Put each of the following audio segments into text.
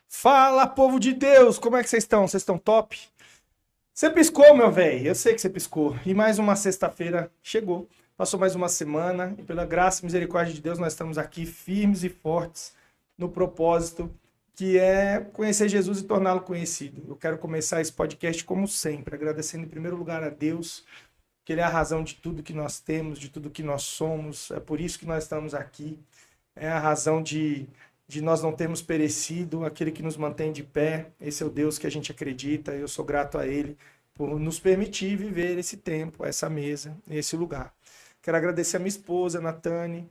Fala, povo de Deus! Como é que vocês estão? Vocês estão top? Você piscou, meu velho? Eu sei que você piscou. E mais uma sexta-feira chegou. Passou mais uma semana e pela graça e misericórdia de Deus nós estamos aqui firmes e fortes no propósito que é conhecer Jesus e torná-lo conhecido. Eu quero começar esse podcast como sempre, agradecendo em primeiro lugar a Deus, que Ele é a razão de tudo que nós temos, de tudo que nós somos. É por isso que nós estamos aqui. É a razão de nós não termos perecido, aquele que nos mantém de pé. Esse é o Deus que a gente acredita. Eu sou grato a Ele por nos permitir viver esse tempo, essa mesa, esse lugar. Quero agradecer a minha esposa, Natane,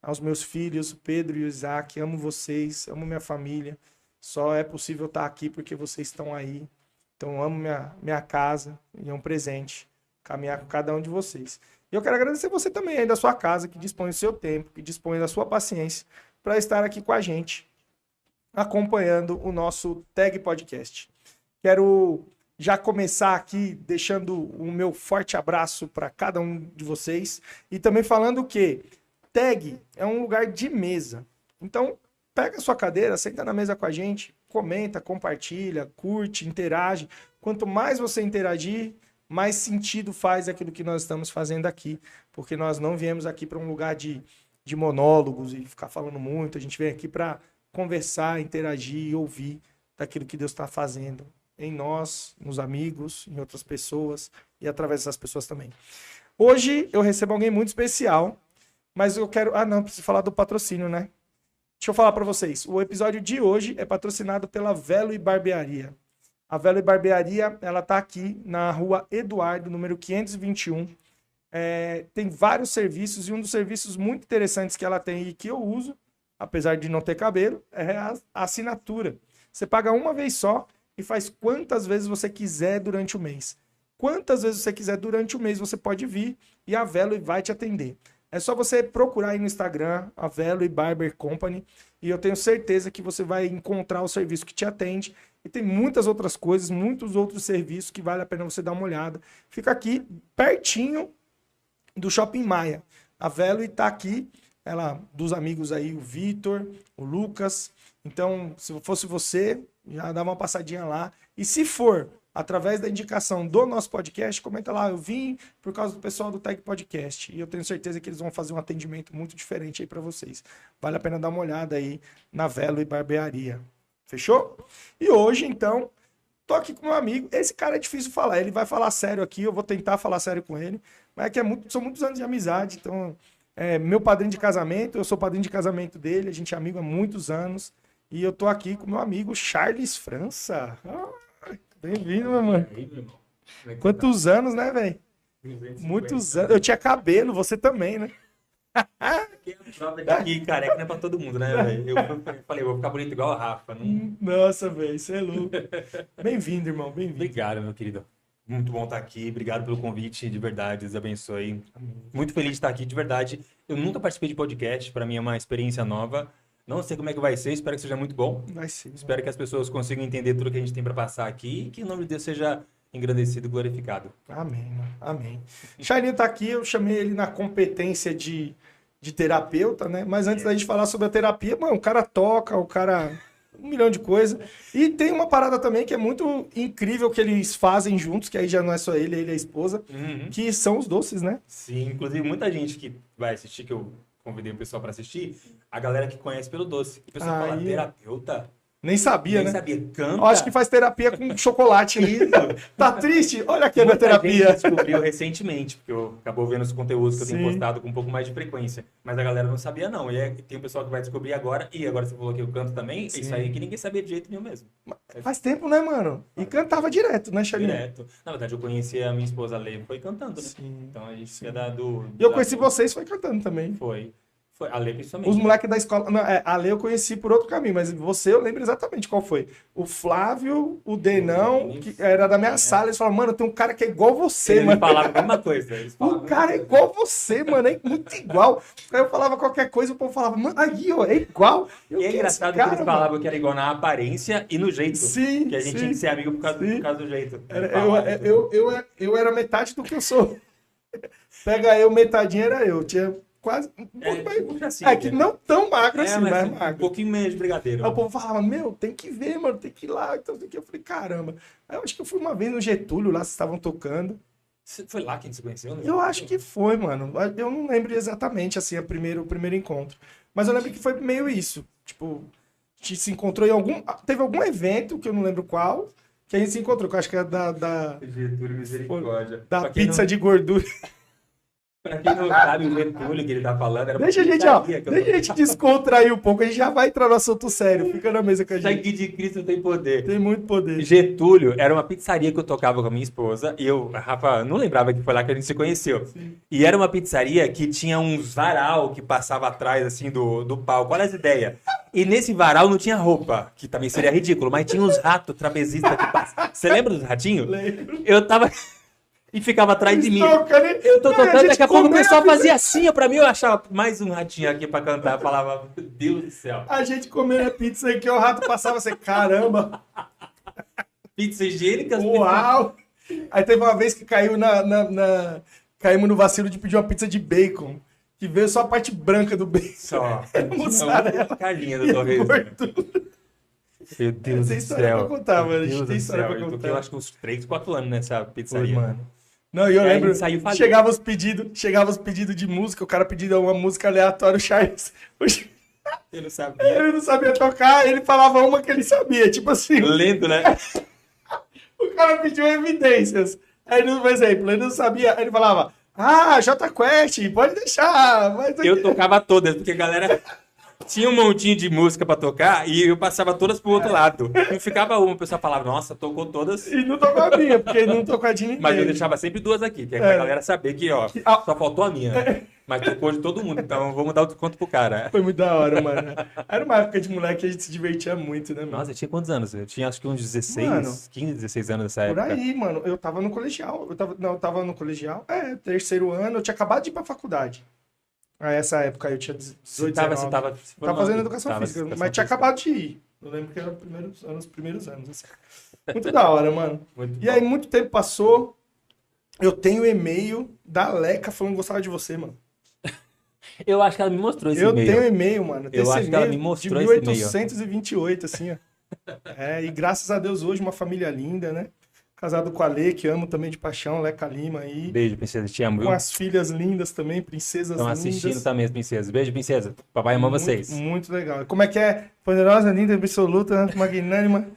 aos meus filhos, o Pedro e o Isaac. Amo vocês, amo minha família. Só é possível estar aqui porque vocês estão aí. Então, amo minha casa e é um presente caminhar com cada um de vocês. E eu quero agradecer você também aí da sua casa, que dispõe do seu tempo, que dispõe da sua paciência para estar aqui com a gente, acompanhando o nosso Tag Podcast. Quero já começar aqui deixando o meu forte abraço para cada um de vocês e também falando que Tag é um lugar de mesa. Então, pega a sua cadeira, senta na mesa com a gente, comenta, compartilha, curte, interage. Quanto mais você interagir, mais sentido faz aquilo que nós estamos fazendo aqui, porque nós não viemos aqui para um lugar de monólogos e ficar falando muito. A gente vem aqui para conversar, interagir e ouvir daquilo que Deus está fazendo em nós, nos amigos, em outras pessoas e através dessas pessoas também. Hoje eu recebo alguém muito especial, mas eu quero... não, preciso falar do patrocínio, né? Deixa eu falar para vocês. O episódio de hoje é patrocinado pela Velo e Barbearia. A Velo e Barbearia, ela tá aqui na rua Eduardo, número 521. Tem vários serviços e um dos serviços muito interessantes que ela tem e que eu uso, apesar de não ter cabelo, é a assinatura. Você paga uma vez só e faz quantas vezes você quiser durante o mês. Quantas vezes você quiser durante o mês você pode vir e a Velo vai te atender. É só você procurar aí no Instagram, a Velo e Barber Company, e eu tenho certeza que você vai encontrar o serviço que te atende. E tem muitas outras coisas, muitos outros serviços que vale a pena você dar uma olhada. Fica aqui pertinho do Shopping Maia. A Velo está aqui, ela dos amigos aí, o Vitor, o Lucas. Então, se fosse você, já dá uma passadinha lá. E se for através da indicação do nosso podcast, comenta lá, eu vim por causa do pessoal do Tag Podcast. E eu tenho certeza que eles vão fazer um atendimento muito diferente aí para vocês. Vale a pena dar uma olhada aí na Velo e Barbearia. Fechou? E hoje, então, tô aqui com meu amigo. Esse cara é difícil falar, ele vai falar sério aqui, eu vou tentar falar sério com ele. Mas é que são muitos anos de amizade, então é meu padrinho de casamento, eu sou padrinho de casamento dele, a gente é amigo há muitos anos. E eu tô aqui com meu amigo Charles França. Bem-vindo, meu mano. E aí, meu irmão? Como é que Quantos anos, né, velho? 250. Muitos anos. Eu tinha cabelo, você também, né? Aqui é a prova de que careca não é pra todo mundo, né, velho? Eu falei, vou ficar bonito igual a Rafa. Não... Nossa, velho, você é louco. Bem-vindo, irmão, bem-vindo. Obrigado, meu querido. Muito bom estar aqui. Obrigado pelo convite, de verdade. Deus abençoe. Muito feliz de estar aqui, de verdade. Eu nunca participei de podcast, para mim é uma experiência nova. Não sei como é que vai ser, espero que seja muito bom. Vai ser. Espero que as pessoas consigam entender tudo que a gente tem para passar aqui e que o nome de Deus seja engrandecido e glorificado. Amém, mano. Amém. Charlinho tá aqui, eu chamei ele na competência de terapeuta, né? Mas antes da gente falar sobre a terapia, mano, o cara toca, o cara... um milhão de coisas. E tem uma parada também que é muito incrível que eles fazem juntos, que aí já não é só ele e a esposa, que são os doces, né? Sim, inclusive muita gente que vai assistir, que eu convidei o pessoal para assistir, a galera que conhece pelo doce. E o pessoal fala, terapeuta? Nem sabia, Nem né? sabia. Canta. Eu acho que faz terapia com chocolate. Tá triste? Olha aqui a minha terapia. Gente descobriu recentemente, porque eu acabou vendo os conteúdos que eu tenho postado com um pouco mais de frequência. Mas a galera não sabia, não. E tem o pessoal que vai descobrir agora. E agora você falou que eu canto também. Sim. Isso aí que ninguém sabia de jeito nenhum mesmo. Faz tempo, né, mano? E cantava direto, né, Charlinho? Direto. Na verdade, eu conheci a minha esposa Lê, foi cantando, né? Sim. Então a gente ia dar do... E eu conheci vocês, foi cantando também. Foi. A Lê principalmente. Os moleques da escola... Não, a Lê eu conheci por outro caminho, mas você eu lembro exatamente qual foi. O Flávio, o Denão, que era da minha sala, eles falaram, mano, tem um cara que é igual você, eles mano. Eles falavam a mesma coisa. O cara é igual você, mano, é muito igual. Aí eu falava qualquer coisa, o povo falava, mano, aí, ó, é igual. E é engraçado que eles falavam que era igual na aparência e no jeito. Sim, que a gente tinha que ser amigo por causa do jeito. Eu era metade do que eu sou. Pega eu, metadinha era eu. Tinha quase um pouco mais... tipo assim, É que não tão magro assim, mas mas um magro. pouquinho menos de brigadeiro. Aí o povo falava, meu, tem que ver, mano, tem que ir lá. Então, eu falei, caramba. Aí eu acho que eu fui uma vez no Getúlio, lá vocês estavam tocando. Foi lá que a gente se conheceu, né? Eu acho que foi, mano. Eu não lembro exatamente, assim, o primeiro encontro. Mas eu lembro que foi meio isso. Tipo, a gente se encontrou em algum... Teve algum evento, que eu não lembro qual, que a gente se encontrou, que eu acho que era Getúlio, misericórdia. da pizza de gordura. Pra quem não sabe, o Getúlio que ele tá falando era uma Deixa a gente, ó, pizzaria que eu deixa a gente descontrair um pouco, a gente já vai entrar no assunto sério. Fica na mesa com a gente. Sangue de Cristo tem poder. Tem muito poder. Getúlio era uma pizzaria que eu tocava com a minha esposa e eu, a Rafa, não lembrava que foi lá que a gente se conheceu. Sim. E era uma pizzaria que tinha uns varal que passava atrás, assim, do palco. Olha as ideias. E nesse varal não tinha roupa, que também seria ridículo, mas tinha uns ratos trapezistas que passavam. Você lembra dos ratinhos? Lembro. Eu tava... E ficava atrás de mim. Tocando, Eu tô não, tocando, daqui a pouco o comeu pessoal a pizza- fazia assim, ó, pra mim eu achava mais um ratinho aqui pra cantar. Eu falava, meu Deus do céu. A gente comendo a pizza aqui, o rato passava assim, caramba, Pizza higiênica, uau. Aí teve uma vez que caiu caímos no vacilo de pedir uma pizza de bacon, que veio só a parte branca do bacon. só. Mussarela. Uma carninha E do a torresmo. gordura. Meu Deus Tem do história céu. pra contar, mano. A Meu gente Deus tem do história céu. pra Eu toquei, contar. eu acho que uns 3, 4 anos nessa Foi, pizzaria. mano. Não, e eu E aí a lembro, gente saiu falido. chegava os pedidos de música, o cara pedia uma música aleatória, o Charles, Eu não sabia. ele não sabia tocar, ele falava uma que ele sabia, tipo assim, Lento, né? o cara pediu evidências. Aí, por exemplo, ele não sabia, aí ele falava, Jota Quest, pode deixar. Mas Eu tocava todas, porque a galera tinha um montinho de música pra tocar e eu passava todas pro outro lado. Não ficava uma, o pessoal falava, nossa, tocou todas. E não tocou a minha, porque ele não tocou a de ninguém. Mas eu deixava sempre duas aqui, que é pra galera saber que, ó, só faltou a minha. Mas tocou de todo mundo, então vamos dar o desconto pro cara. Foi muito da hora, mano. Era uma época de moleque que a gente se divertia muito, né, mano? Nossa, eu tinha quantos anos? Eu tinha acho que uns 16, Mano, 15, 16 anos nessa Por época. aí, mano. Eu tava no colegial. Eu tava no colegial. Terceiro ano. Eu tinha acabado de ir pra faculdade. Aí, essa época aí eu tinha 18, Você tava se Tava formando. fazendo educação Tava física, educação mas tinha física. acabado de ir. Eu lembro que era os primeiros anos. Assim. Muito da hora, mano. Muito E aí, bom. muito tempo passou. Eu tenho e-mail da Leca falando que gostava de você, mano. Eu acho que ela me mostrou esse Eu e-mail. tenho e-mail, mano. Eu acho que ela me mostrou de esse e-mail. 1828, assim, ó. E graças a Deus hoje uma família linda, né? Casado com a Lê, que amo também de paixão, Leca Lima aí. Beijo, princesa, te amo, viu? Com as filhas lindas também, princesas Estão lindas. assistindo também as princesas. Beijo, princesa. Papai ama vocês. Muito legal. Como é que é? Poderosa, linda, absoluta, magnânima.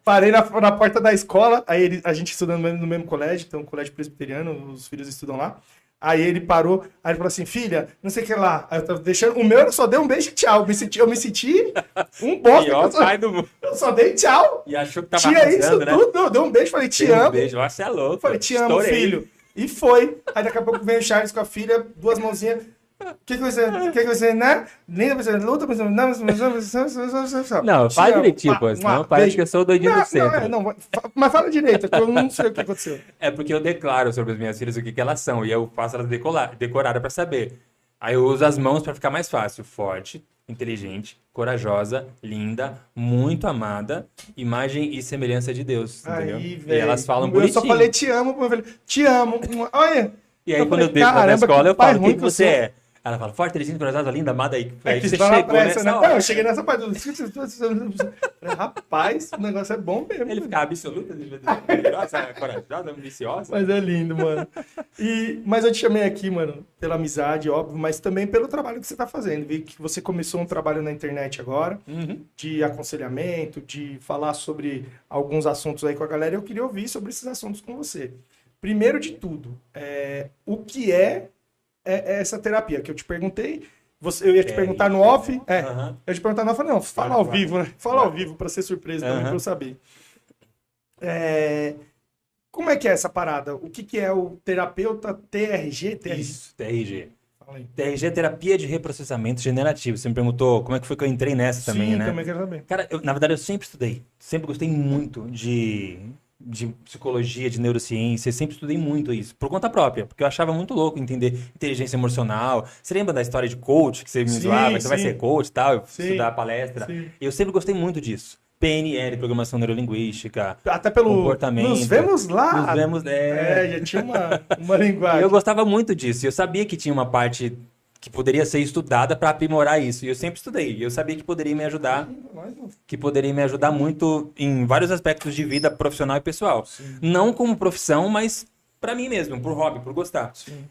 Parei na porta da escola, aí a gente estudando no mesmo colégio, então colégio presbiteriano, os filhos estudam lá. Aí ele parou, aí ele falou assim, filha, não sei o que lá. Aí eu tava deixando, o meu eu só dei um beijo e tchau. Eu me senti um bosta. Pior pai do mundo. Eu só dei tchau. E achou que tava Tinha isso arrasando, né? tudo. Não, deu um beijo, falei, te Deu um amo. beijo, você é louco. Falei, te amo, Estourei. filho. E foi. Aí daqui a pouco vem o Charles com a filha, duas mãozinhas. O que você, né? Linda, você luta, você não. Não, fala direitinho, pô, senão parece que eu sou o doidinho do centro. Mas fala direito, que eu não sei o que aconteceu. É porque eu declaro sobre as minhas filhas o que que elas são, e eu faço elas decorarem pra saber. Aí eu uso as mãos pra ficar mais fácil. Forte, inteligente, corajosa, linda, muito amada, imagem e semelhança de Deus, entendeu? Aí, E velho. elas falam Eu bonitinho. só falei te amo pro meu filho. Te amo. Olha. E aí, Eu quando falei, eu devo lá na caramba, escola, que eu pai falo, o ruim que que eu você sou. é? Ela fala, forte, inteligente, corajosa, linda, amada aí. Aí Que você tá na chegou pressa, nessa né? hora. Eu cheguei nessa parte do... Rapaz, o negócio é bom mesmo. Ele ficava absoluta, corajosa, ambiciosa. Mas é lindo, mano. Mas eu te chamei aqui, mano, pela amizade, óbvio, mas também pelo trabalho que você tá fazendo. Vi que você começou um trabalho na internet agora, Uhum. de aconselhamento, de falar sobre alguns assuntos aí com a galera. Eu queria ouvir sobre esses assuntos com você. Primeiro de tudo, o que é essa terapia? Que eu te perguntei, eu ia te perguntar no off. Uhum. Eu ia te perguntar no off, não, fala ao vivo, né? Fala ao vivo, pra ser surpresa também, pra eu saber. Como é que é essa parada? O que é o terapeuta TRG? Isso, TRG. Fala aí. TRG é terapia de reprocessamento generativo. Você me perguntou como é que foi que eu entrei nessa também, Sim, né? também quero saber. Cara, na verdade, eu sempre estudei. Sempre gostei muito de psicologia, de neurociência. Sempre estudei muito isso. Por conta própria. Porque eu achava muito louco entender inteligência emocional. Você lembra da história de coach que você me Sim, zoava? Que você vai sim. ser coach e tal? Eu Sim, estudar palestra. sim. E eu sempre gostei muito disso. PNL, Programação Neurolinguística. Até pelo... Comportamento. Nos vemos lá. Nos vemos... Já tinha uma E linguagem. eu gostava muito disso. Eu sabia que tinha uma parte que poderia ser estudada para aprimorar isso. E eu sempre estudei. E eu sabia que poderia me ajudar, muito em vários aspectos de vida profissional e pessoal. Sim. Não como profissão, mas para mim mesmo, por hobby, por gostar. Sim.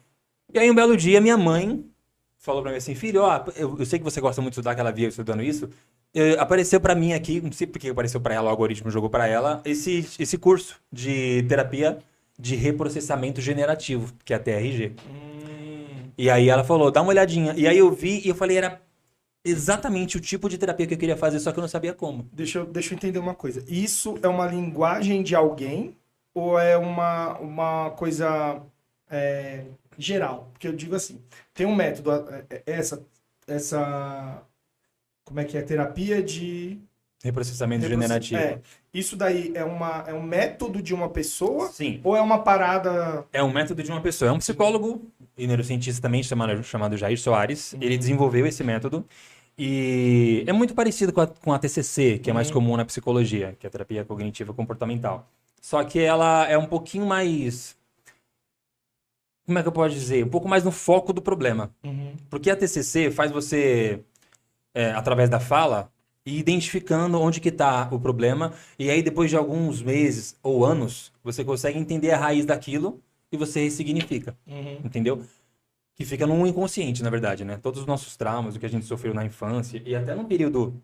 E aí um belo dia minha mãe falou para mim assim, filho, ó, eu sei que você gosta muito de estudar, que ela via estudando isso. Apareceu para mim aqui, não sei por que apareceu para ela, o algoritmo jogou para ela, esse curso de terapia de reprocessamento generativo, que é a TRG. E aí ela falou, dá uma olhadinha. E aí eu vi e eu falei, era exatamente o tipo de terapia que eu queria fazer, só que eu não sabia como. Deixa eu entender uma coisa. Isso é uma linguagem de alguém ou é uma coisa geral? Porque eu digo assim, tem um método, essa como é que é? Terapia de... Reprocessamento generativo. Isso daí é um método de uma pessoa? Sim. Ou é uma parada... É um método de uma pessoa. É um psicólogo e neurocientista também chamado Jair Soares. Ele desenvolveu esse método e é muito parecido com a TCC, que é mais comum na psicologia, que é a terapia cognitiva comportamental. Só que ela é um pouquinho mais... Como é que eu posso dizer? Um pouco mais no foco do problema. Porque a TCC faz você, através da fala, ir identificando onde que está o problema. E aí, depois de alguns meses ou anos, você consegue entender a raiz daquilo e você ressignifica. Entendeu? Que fica no inconsciente, na verdade, né? Todos os nossos traumas, o que a gente sofreu na infância e até no período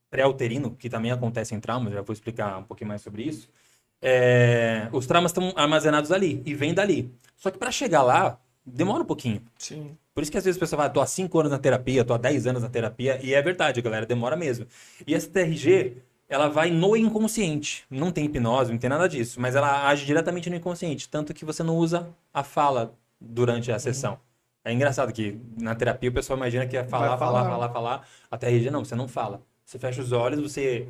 pré-uterino, que também acontecem traumas, já vou explicar um pouquinho mais sobre isso. Os traumas estão armazenados ali e vêm dali. Só que para chegar lá, demora um pouquinho. Sim. Por isso que às vezes a pessoa fala, tô há 5 anos na terapia, tô há 10 anos na terapia, e é verdade, galera, demora mesmo. E essa TRG, ela vai no inconsciente. Não tem hipnose, não tem nada disso, mas ela age diretamente no inconsciente, tanto que você não usa a fala durante a sessão. É engraçado que na terapia o pessoal imagina que é falar. A TRG não, você não fala. Você fecha os olhos, você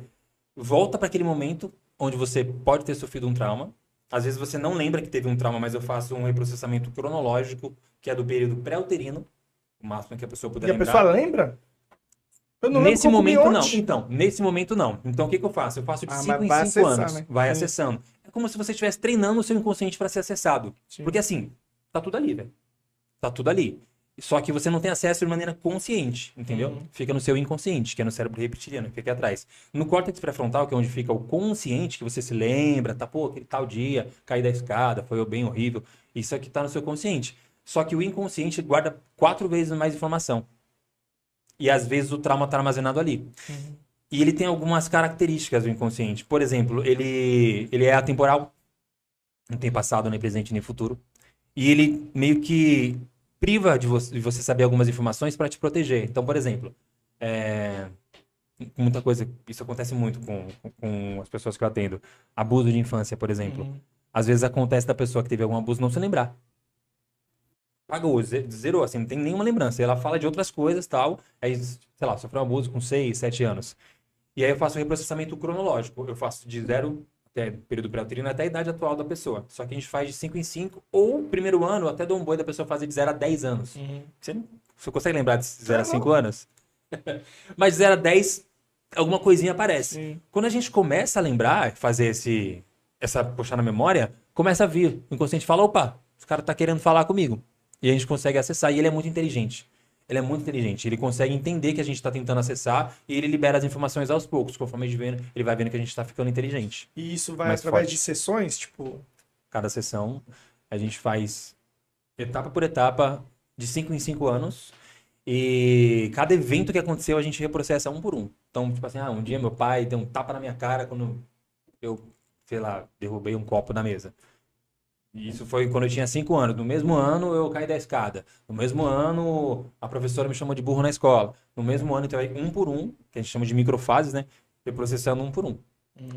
volta para aquele momento onde você pode ter sofrido um trauma. Às vezes você não lembra que teve um trauma, mas eu faço um reprocessamento cronológico, que é do período pré-uterino, o máximo que a pessoa puder lembrar. E a pessoa lembra? Eu não Nesse lembro como momento, não. ontem. Então, nesse momento, não. Então, o que eu faço? Eu faço de 5 em vai 5 acessar, anos. né? Vai Sim. acessando. É como se você estivesse treinando o seu inconsciente para ser acessado. Sim. Porque assim, tá tudo ali, velho. Tá tudo ali. Só que você não tem acesso de maneira consciente, entendeu? Fica no seu inconsciente, que é no cérebro reptiliano, que fica aqui atrás. No córtex pré-frontal, que é onde fica o consciente, que você se lembra, tá, pô, aquele tal dia, caí da escada, foi bem horrível. Isso aqui tá no seu consciente. Só que o inconsciente guarda 4 vezes mais informação. E às vezes o trauma tá armazenado ali. E ele tem algumas características do inconsciente. Por exemplo, ele é atemporal. Não tem passado, nem presente, nem futuro. E ele meio que priva de você saber algumas informações para te proteger. Então, por exemplo, muita coisa, isso acontece muito com as pessoas que eu atendo. Abuso de infância, por exemplo. Às vezes acontece da pessoa que teve algum abuso não se lembrar. Pagou, zerou, assim, não tem nenhuma lembrança. E ela fala de outras coisas, tal. Aí, sei lá, sofreu um abuso com 6, 7 anos. E aí eu faço um reprocessamento cronológico. Eu faço de 0 até período pré-uterino, até a idade atual da pessoa. Só que a gente faz de 5 em 5, ou primeiro ano, até dou um boi da pessoa fazer de 0 a 10 anos. Você consegue lembrar de 0 a 5 anos? Mas de 0 a 10, alguma coisinha aparece. Quando a gente começa a lembrar, fazer puxar na memória, começa a vir. O inconsciente fala, opa, esse cara tá querendo falar comigo. E a gente consegue acessar. E ele é muito inteligente. Ele consegue entender que a gente está tentando acessar e ele libera as informações aos poucos. Conforme ele vai vendo que a gente está ficando inteligente. E isso vai mais através forte. de sessões, tipo... Cada sessão a gente faz etapa por etapa, de 5 em 5 anos. E cada evento que aconteceu a gente reprocessa um por um. Então, tipo assim, um dia meu pai deu um tapa na minha cara quando eu, sei lá, derrubei um copo na mesa. E isso foi quando eu tinha 5 anos. No mesmo ano, eu caí da escada. No mesmo ano, a professora me chamou de burro na escola. No mesmo ano, então, aí, um por um, que a gente chama de microfases, né? Reprocessando um por um.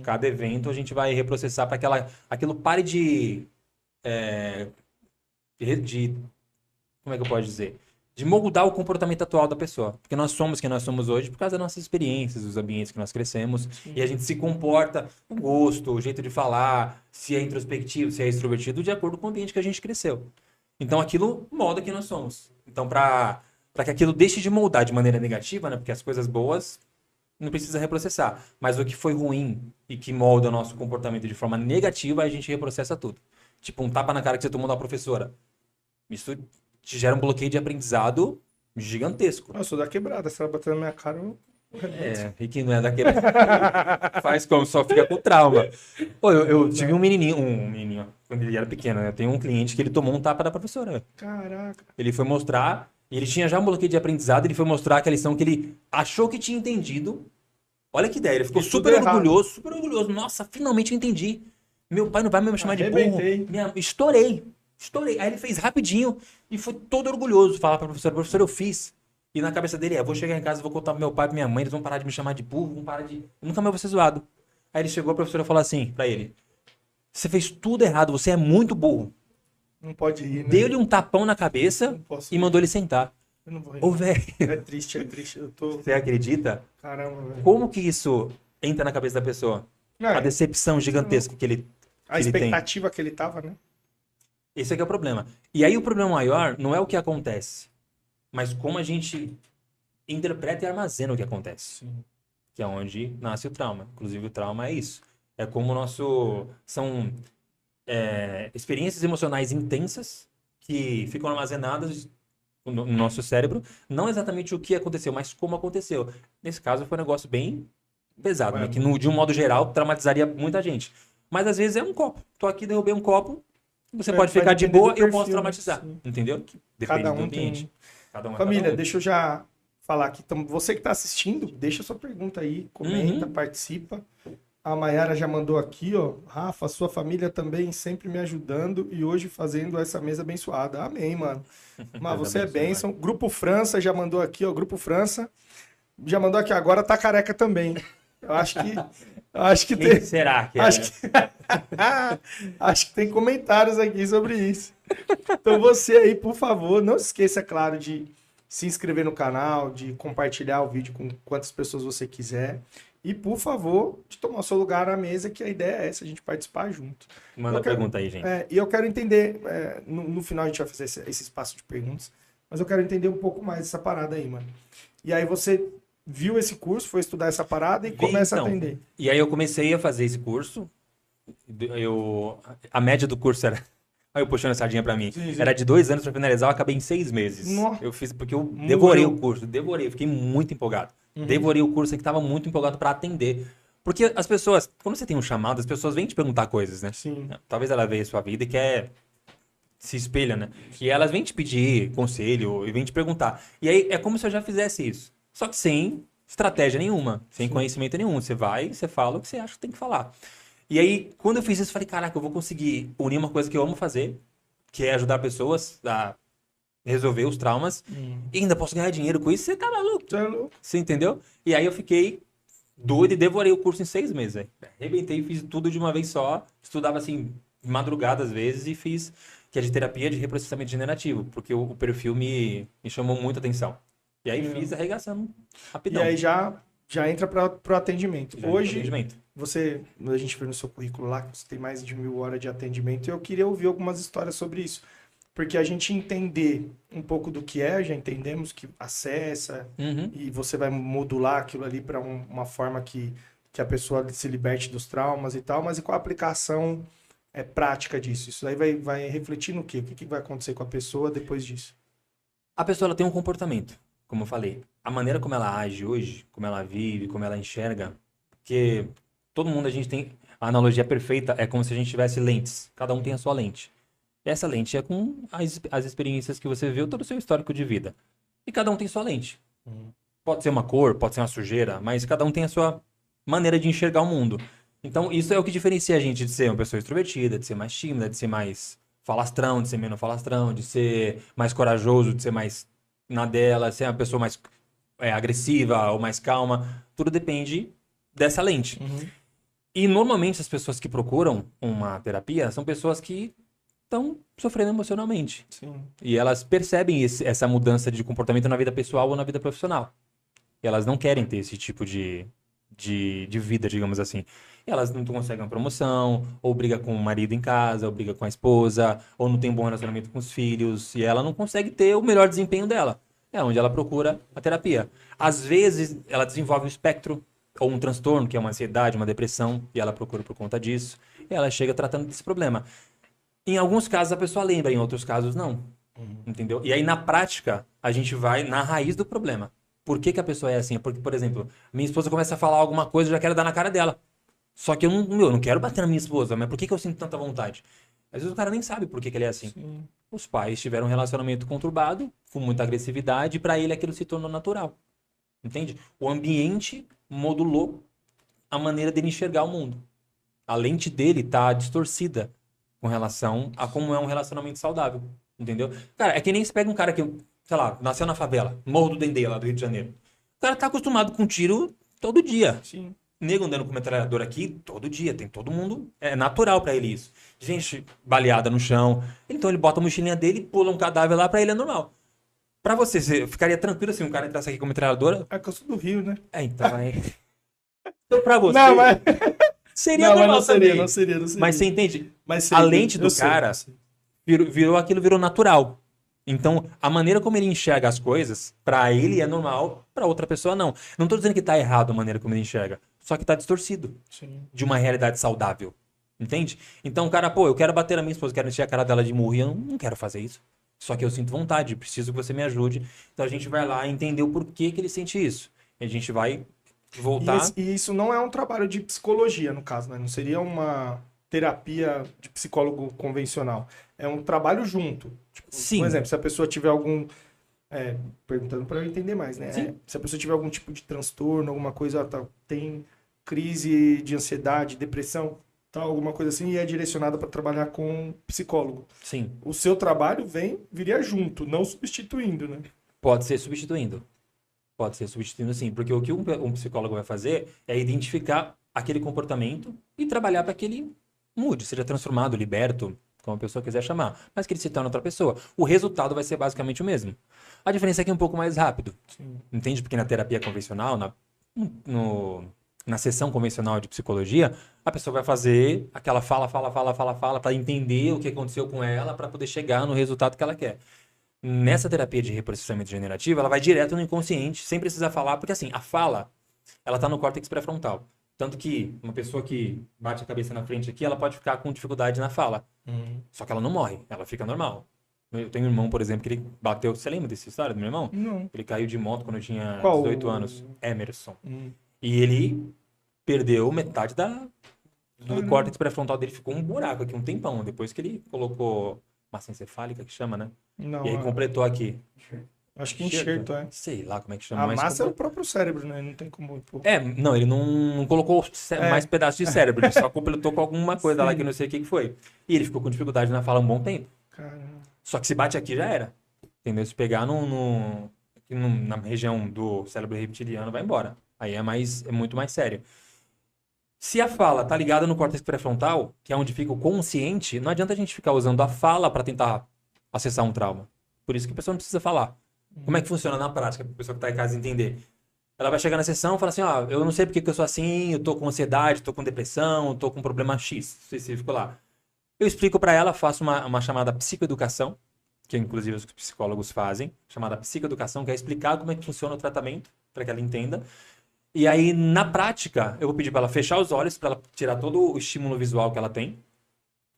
Cada evento a gente vai reprocessar para aquilo pare de... Como é que eu posso dizer? De moldar o comportamento atual da pessoa. Porque nós somos quem nós somos hoje por causa das nossas experiências, dos ambientes que nós crescemos. E a gente se comporta, o gosto, o jeito de falar, se é introspectivo, se é extrovertido, de acordo com o ambiente que a gente cresceu. Então aquilo molda quem nós somos. Então para que aquilo deixe de moldar de maneira negativa, né? Porque as coisas boas não precisa reprocessar. Mas o que foi ruim e que molda o nosso comportamento de forma negativa, a gente reprocessa tudo. Tipo um tapa na cara que você tomou da professora. Isso te gera um bloqueio de aprendizado gigantesco. Eu sou da quebrada, se ela bater na minha cara, eu... E quem não é daquele faz como, só fica com trauma. Pô, eu tive um menininho, ó, quando ele era pequeno, né? Eu tenho um cliente que ele tomou um tapa da professora. Caraca. Ele foi mostrar, e ele tinha já um bloqueio de aprendizado, ele foi mostrar aquela lição que ele achou que tinha entendido. Olha que ideia, ele ficou E tudo errado. super orgulhoso. Nossa, finalmente eu entendi. Meu pai não vai me chamar de burro. Arrebentei. Estourei. Aí ele fez rapidinho e foi todo orgulhoso falar pra professora, eu fiz. E na cabeça dele vou chegar em casa, vou contar pro meu pai e pra minha mãe, eles vão parar de me chamar de burro, vão parar de... Eu nunca mais vou ser zoado. Aí ele chegou, a professora falou assim pra ele, você fez tudo errado, você é muito burro. Não pode rir, né? Deu-lhe um tapão na cabeça Não posso e rir. mandou ele sentar. Eu não vou rir. Ô, velho, É triste, é triste. Eu tô... você acredita? Caramba, velho. Como que isso entra na cabeça da pessoa? Não, A decepção gigantesca que ele a ele tem. expectativa que ele tava, né? Esse aqui é o problema. E aí o problema maior não é o que acontece, mas como a gente interpreta e armazena o que acontece. Sim. Que é onde nasce o trauma. Inclusive o trauma é isso. É como são experiências emocionais intensas que ficam armazenadas no nosso cérebro. Não exatamente o que aconteceu, mas como aconteceu. Nesse caso foi um negócio bem pesado, né? Que de um modo geral traumatizaria muita gente. Mas às vezes é um copo. Tô aqui, derrubei um copo. Você pode vai ficar de depender boa do e eu posso perfil, traumatizar. sim. Entendeu? Depende Cada do um ambiente. tem... Cada um é Família, cada um. deixa eu já falar aqui. Então, você que está assistindo, deixa sua pergunta aí, comenta, Uhum. participa. A Mayara já mandou aqui, ó. Rafa, sua família também sempre me ajudando e hoje fazendo essa mesa abençoada. Amém, mano. Mas você é abençoe, bênção. Grupo França já mandou aqui, ó. Grupo França. Já mandou aqui agora, tá careca também. Eu acho que Quem tem. será que é? Acho que... Acho que tem comentários aqui sobre isso. Então você aí, por favor, não se esqueça, claro, de se inscrever no canal, de compartilhar o vídeo com quantas pessoas você quiser. E, por favor, de tomar o seu lugar na mesa, que a ideia é essa, a gente participar junto. Manda Eu quero- pergunta aí, gente. E eu quero entender, no final a gente vai fazer esse espaço de perguntas, mas eu quero entender um pouco mais dessa parada aí, mano. E aí você viu esse curso, foi estudar essa parada e Vi, começa então. a atender. E aí eu comecei a fazer esse curso. A média do curso era... Aí eu puxando a sardinha pra mim. Sim, sim. Era de 2 anos pra finalizar, eu acabei em 6 meses. Nossa. Eu fiz porque eu Morreu. devorei o curso. Devorei, eu fiquei muito empolgado. Uhum. Devorei o curso e tava muito empolgado pra atender. Porque as pessoas, quando você tem um chamado, as pessoas vêm te perguntar coisas, né? Sim. Talvez ela veja a sua vida e quer... Se espelha, né? E elas vêm te pedir conselho e vêm te perguntar. E aí é como se eu já fizesse isso. Só que sem estratégia nenhuma, sem conhecimento nenhum. Você vai, você fala o que você acha que tem que falar. E aí, quando eu fiz isso, eu falei, caraca, eu vou conseguir unir uma coisa que eu amo fazer, que é ajudar pessoas a resolver os traumas, e ainda posso ganhar dinheiro com isso. Você tá maluco? Você é louco? Você entendeu? E aí eu fiquei doido e devorei o curso em 6 meses. Véio. Arrebentei e fiz tudo de uma vez só. Estudava assim, madrugada às vezes e fiz, que é de terapia de reprocessamento generativo, porque o perfil me chamou muita atenção. E aí fiz arregaçando E rapidão. aí já entra para o atendimento. Já Hoje, atendimento. a gente viu no seu currículo lá que você tem mais de 1.000 horas de atendimento e eu queria ouvir algumas histórias sobre isso. Porque a gente entender um pouco do que é, já entendemos que acessa Uhum. e você vai modular aquilo ali para uma forma que a pessoa se liberte dos traumas e tal, mas e qual a aplicação prática disso? Isso aí vai refletir no quê? O que vai acontecer com a pessoa depois disso? A pessoa ela tem um comportamento, como eu falei. A maneira como ela age hoje, como ela vive, como ela enxerga, porque todo mundo a gente tem... A analogia perfeita é como se a gente tivesse lentes. Cada um tem a sua lente. E essa lente é com as experiências que você viu, todo o seu histórico de vida. E cada um tem sua lente. Pode ser uma cor, pode ser uma sujeira, mas cada um tem a sua maneira de enxergar o mundo. Então, isso é o que diferencia a gente de ser uma pessoa extrovertida, de ser mais tímida, de ser mais falastrão, de ser menos falastrão, de ser mais corajoso, de ser mais na dela, ser uma pessoa mais agressiva ou mais calma. Tudo depende dessa lente. E, normalmente, as pessoas que procuram uma terapia são pessoas que estão sofrendo emocionalmente. Sim. E elas percebem essa mudança de comportamento na vida pessoal ou na vida profissional. E elas não querem ter esse tipo de vida, digamos assim. E elas não conseguem uma promoção, ou briga com o marido em casa, ou briga com a esposa, ou não tem um bom relacionamento com os filhos, e ela não consegue ter o melhor desempenho dela. É onde ela procura a terapia. Às vezes, ela desenvolve um espectro, ou um transtorno, que é uma ansiedade, uma depressão, e ela procura por conta disso, e ela chega tratando desse problema. Em alguns casos a pessoa lembra, em outros casos não. Entendeu? E aí, na prática, a gente vai na raiz do problema. Por que que a pessoa é assim? Porque, por exemplo, minha esposa começa a falar alguma coisa, eu já quero dar na cara dela. Só que eu não quero bater na minha esposa, mas por que que eu sinto tanta vontade? Às vezes o cara nem sabe por que que ele é assim. Sim. Os pais tiveram um relacionamento conturbado, com muita agressividade, e pra ele aquilo se tornou natural. Entende? O ambiente modulou a maneira dele enxergar o mundo. A lente dele tá distorcida com relação a como é um relacionamento saudável. Entendeu? Cara, é que nem se pega um cara que, sei lá, nasceu na favela, Morro do Dendê, lá do Rio de Janeiro. O cara tá acostumado com tiro todo dia. Sim. Nego andando com metralhadora aqui todo dia, tem todo mundo. É natural pra ele isso. Gente baleada no chão. Então ele bota a mochilinha dele, pula um cadáver lá, pra ele é normal. Pra você ficaria tranquilo se um cara entrasse aqui com metralhadora? É que eu sou do Rio, né? Então aí. Então pra você. Não, mas... Seria Não, mas normal não seria, também. não seria, não seria. Mas você entende? Mas A seria, lente do eu sei, cara eu sei. virou natural. Então, a maneira como ele enxerga as coisas, pra ele é normal, pra outra pessoa não. Não tô dizendo que tá errado a maneira como ele enxerga, só que tá distorcido Sim. de uma realidade saudável. Entende? Então, o cara, pô, eu quero bater na minha esposa, quero encher a cara dela de murro e eu não quero fazer isso. Só que eu sinto vontade, preciso que você me ajude. Então a gente vai lá entender o porquê que ele sente isso. E a gente vai voltar. E isso não é um trabalho de psicologia, no caso, né? Não seria uma terapia de psicólogo convencional. É um trabalho junto. Tipo, Sim. por exemplo, se a pessoa tiver algum... perguntando para eu entender mais, né? Sim. Se a pessoa tiver algum tipo de transtorno, alguma coisa, tem crise de ansiedade, depressão, tal, alguma coisa assim, e é direcionada para trabalhar com um psicólogo. Sim. O seu trabalho viria junto, não substituindo, né? Pode ser substituindo. Pode ser substituindo sim. Porque o que um psicólogo vai fazer é identificar aquele comportamento e trabalhar para que ele mude, seja transformado, liberto, como a pessoa quiser chamar. Mas que ele se torne outra pessoa. O resultado vai ser basicamente o mesmo. A diferença é que é um pouco mais rápido. Sim. Entende? Porque na terapia convencional, na sessão convencional de psicologia, a pessoa vai fazer aquela fala para entender o que aconteceu com ela, para poder chegar no resultado que ela quer. Nessa terapia de reprocessamento generativo, ela vai direto no inconsciente, sem precisar falar, porque assim, a fala, ela tá no córtex pré-frontal. Tanto que uma pessoa que bate a cabeça na frente aqui, ela pode ficar com dificuldade na fala. Só que ela não morre, ela fica normal. Eu tenho um irmão, por exemplo, que ele bateu... Você lembra dessa história do meu irmão? Não. Ele caiu de moto quando eu tinha Qual? 18 anos. Emerson. E ele perdeu metade do córtex pré-frontal dele. Ficou um buraco aqui, um tempão. Depois que ele colocou massa encefálica, que chama, né? Não, E aí completou aqui. acho que enxerto, é. Sei lá como é que chama. A mas massa é o completou. próprio cérebro, né? Não tem como... Não, ele não colocou mais pedaços de cérebro. Ele só completou com alguma coisa lá que eu não sei o que foi. E ele ficou com dificuldade na fala um bom tempo. Caramba. Só que se bate aqui já era. Entendeu? Se pegar na região do cérebro reptiliano, vai embora. Aí é muito mais sério. Se a fala tá ligada no córtex pré-frontal, que é onde fica o consciente, não adianta a gente ficar usando a fala para tentar acessar um trauma. Por isso que a pessoa não precisa falar. Como é que funciona na prática, para a pessoa que tá em casa entender? Ela vai chegar na sessão e falar assim, eu não sei porque que eu sou assim, eu tô com ansiedade, tô com depressão, tô com problema X específico lá. Eu explico para ela, faço uma chamada psicoeducação, que inclusive os psicólogos fazem, chamada psicoeducação, que é explicar como é que funciona o tratamento, para que ela entenda. E aí, na prática, eu vou pedir para ela fechar os olhos, para ela tirar todo o estímulo visual que ela tem,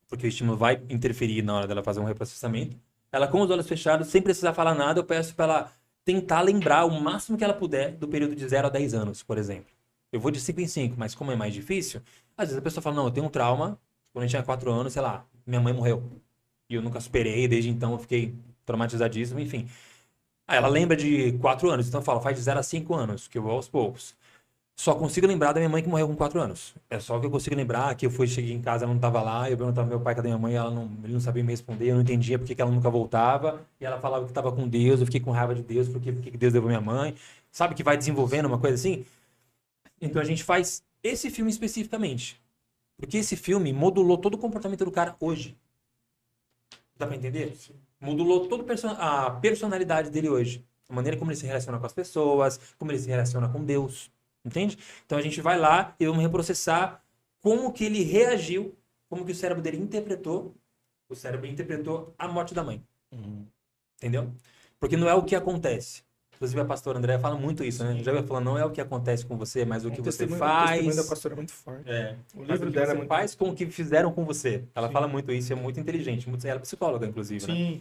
porque o estímulo vai interferir na hora dela fazer um reprocessamento. Ela com os olhos fechados, sem precisar falar nada, eu peço para ela tentar lembrar o máximo que ela puder do período de 0 a 10 anos, por exemplo. Eu vou de 5 em 5, mas como é mais difícil, às vezes a pessoa fala, não, eu tenho um trauma, quando eu tinha 4 anos, sei lá, minha mãe morreu. E eu nunca superei, desde então eu fiquei traumatizadíssimo, enfim. Aí ela lembra de 4 anos, então eu falo, faz de 0 a 5 anos, que eu vou aos poucos. Só consigo lembrar da minha mãe que morreu com 4 anos. É só que eu consigo lembrar que cheguei em casa, ela não estava lá, eu perguntava pro meu pai cadê minha mãe, ele não sabia me responder, eu não entendia porque que ela nunca voltava, e ela falava que estava com Deus, eu fiquei com raiva de Deus, porque que Deus levou minha mãe. Sabe que vai desenvolvendo uma coisa assim? Então a gente faz esse filme especificamente. Porque esse filme modulou todo o comportamento do cara hoje. Dá pra entender? Modulou toda a personalidade dele hoje. A maneira como ele se relaciona com as pessoas, como ele se relaciona com Deus. Entende? Então a gente vai lá e vamos reprocessar como que ele reagiu, como que o cérebro dele interpretou. O cérebro interpretou a morte da mãe. Entendeu? Porque não é o que acontece. Inclusive a pastora Andréa fala muito isso, né? Já vai falando, não é o que acontece com você, mas o que você faz. O testemunho da pastora é muito forte. O livro dela é muito... faz com o que fizeram com você. Ela fala muito isso, é muito inteligente. Ela é psicóloga, inclusive, Sim. né?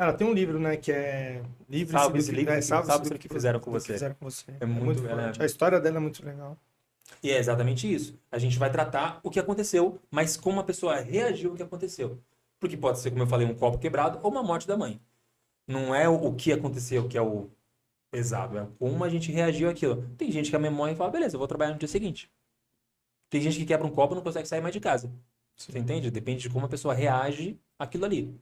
Ela tem um livro, né, que é Salve-se do que fizeram com do que você. fizeram com você. É muito, forte. A história dela é muito legal. E é exatamente isso. A gente vai tratar o que aconteceu, mas como a pessoa reagiu ao que aconteceu. Porque pode ser, como eu falei, um copo quebrado ou uma morte da mãe. Não é o que aconteceu que é o pesado, é como a gente reagiu àquilo. Tem gente que a memória fala, beleza, eu vou trabalhar no dia seguinte. Tem gente que quebra um copo e não consegue sair mais de casa. Você entende? Depende de como a pessoa reage àquilo ali.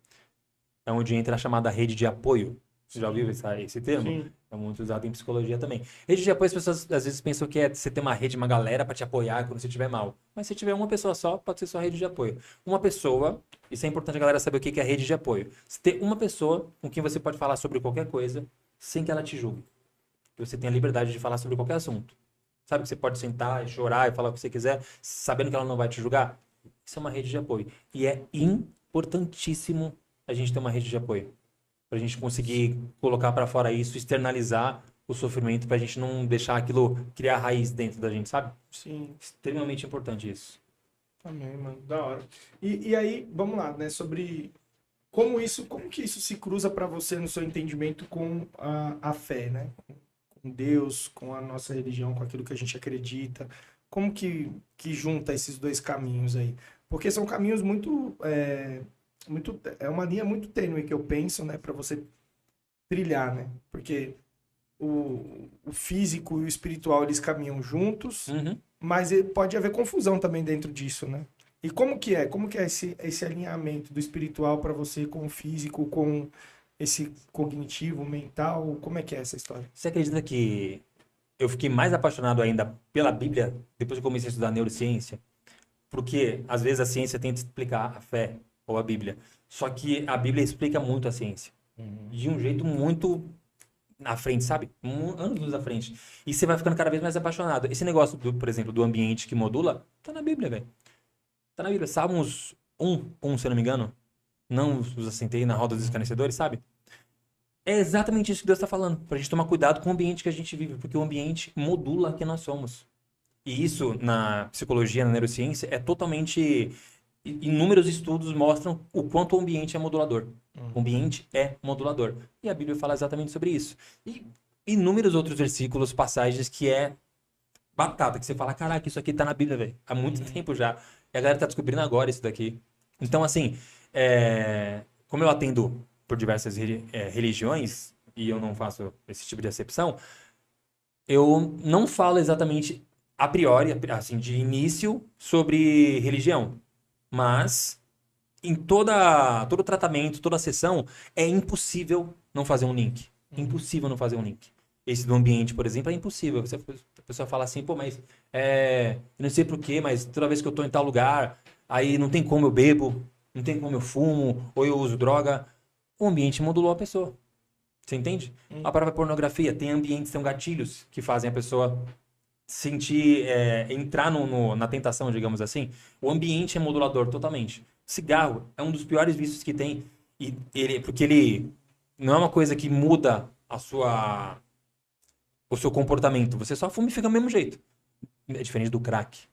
É onde entra a chamada rede de apoio. Você já ouviu esse termo? Sim. É muito usado em psicologia também. Rede de apoio, as pessoas às vezes pensam que é você ter uma rede, uma galera para te apoiar quando você estiver mal. Mas se tiver uma pessoa só, pode ser só rede de apoio. Uma pessoa, isso é importante a galera saber o que é rede de apoio. Você ter uma pessoa com quem você pode falar sobre qualquer coisa sem que ela te julgue. Que você tenha a liberdade de falar sobre qualquer assunto. Sabe que você pode sentar e chorar e falar o que você quiser, sabendo que ela não vai te julgar? Isso é uma rede de apoio. E é importantíssimo a gente ter uma rede de apoio. Pra gente conseguir colocar pra fora isso, externalizar o sofrimento, pra gente não deixar aquilo criar raiz dentro da gente, sabe? Sim. Extremamente importante isso. Amém, mano. Da hora. E aí, vamos lá, né? Sobre como que isso se cruza pra você no seu entendimento com a fé, né? Com Deus, com a nossa religião, com aquilo que a gente acredita. Como que junta esses dois caminhos aí? Porque são caminhos é uma linha muito tênue que eu penso, né, para você trilhar, né? Porque o físico e o espiritual eles caminham juntos, mas pode haver confusão também dentro disso, né? E como que é? Como que é esse alinhamento do espiritual para você com o físico, com esse cognitivo, mental? Como é que é essa história? Você acredita que eu fiquei mais apaixonado ainda pela Bíblia depois que eu comecei a estudar neurociência? Porque às vezes a ciência tenta explicar a fé ou a Bíblia. Só que a Bíblia explica muito a ciência. De um jeito muito na frente, sabe? Anos à frente. E você vai ficando cada vez mais apaixonado. Esse negócio, por exemplo, do ambiente que modula, tá na Bíblia, velho. Tá na Bíblia. Salmos 1, se eu não me engano. Não os assentei na roda dos escarnecedores, sabe? É exatamente isso que Deus está falando. Pra gente tomar cuidado com o ambiente que a gente vive. Porque o ambiente modula quem nós somos. E isso, na psicologia, na neurociência, é totalmente... Inúmeros estudos mostram o quanto o ambiente é modulador. O ambiente é modulador. E a Bíblia fala exatamente sobre isso. E inúmeros outros versículos, passagens que é batata, que você fala, caraca, isso aqui tá na Bíblia, velho. Há muito tempo já. E a galera tá descobrindo agora isso daqui. Então, assim, como eu atendo por diversas religiões, e eu não faço esse tipo de acepção, eu não falo exatamente a priori, assim, de início, sobre religião. Mas, em todo o tratamento, toda a sessão, é impossível não fazer um link. Impossível não fazer um link. Esse do ambiente, por exemplo, é impossível. A pessoa fala assim, pô, mas eu não sei por quê, mas toda vez que eu tô em tal lugar, aí não tem como eu bebo, não tem como eu fumo, ou eu uso droga. O ambiente modulou a pessoa. Você entende? A própria pornografia tem ambientes, tem gatilhos que fazem a pessoa sentir, entrar na tentação, digamos assim. O ambiente é modulador totalmente. Cigarro é um dos piores vícios que tem, porque ele não é uma coisa que muda o seu comportamento. Você só fuma e fica do mesmo jeito. É diferente do crack.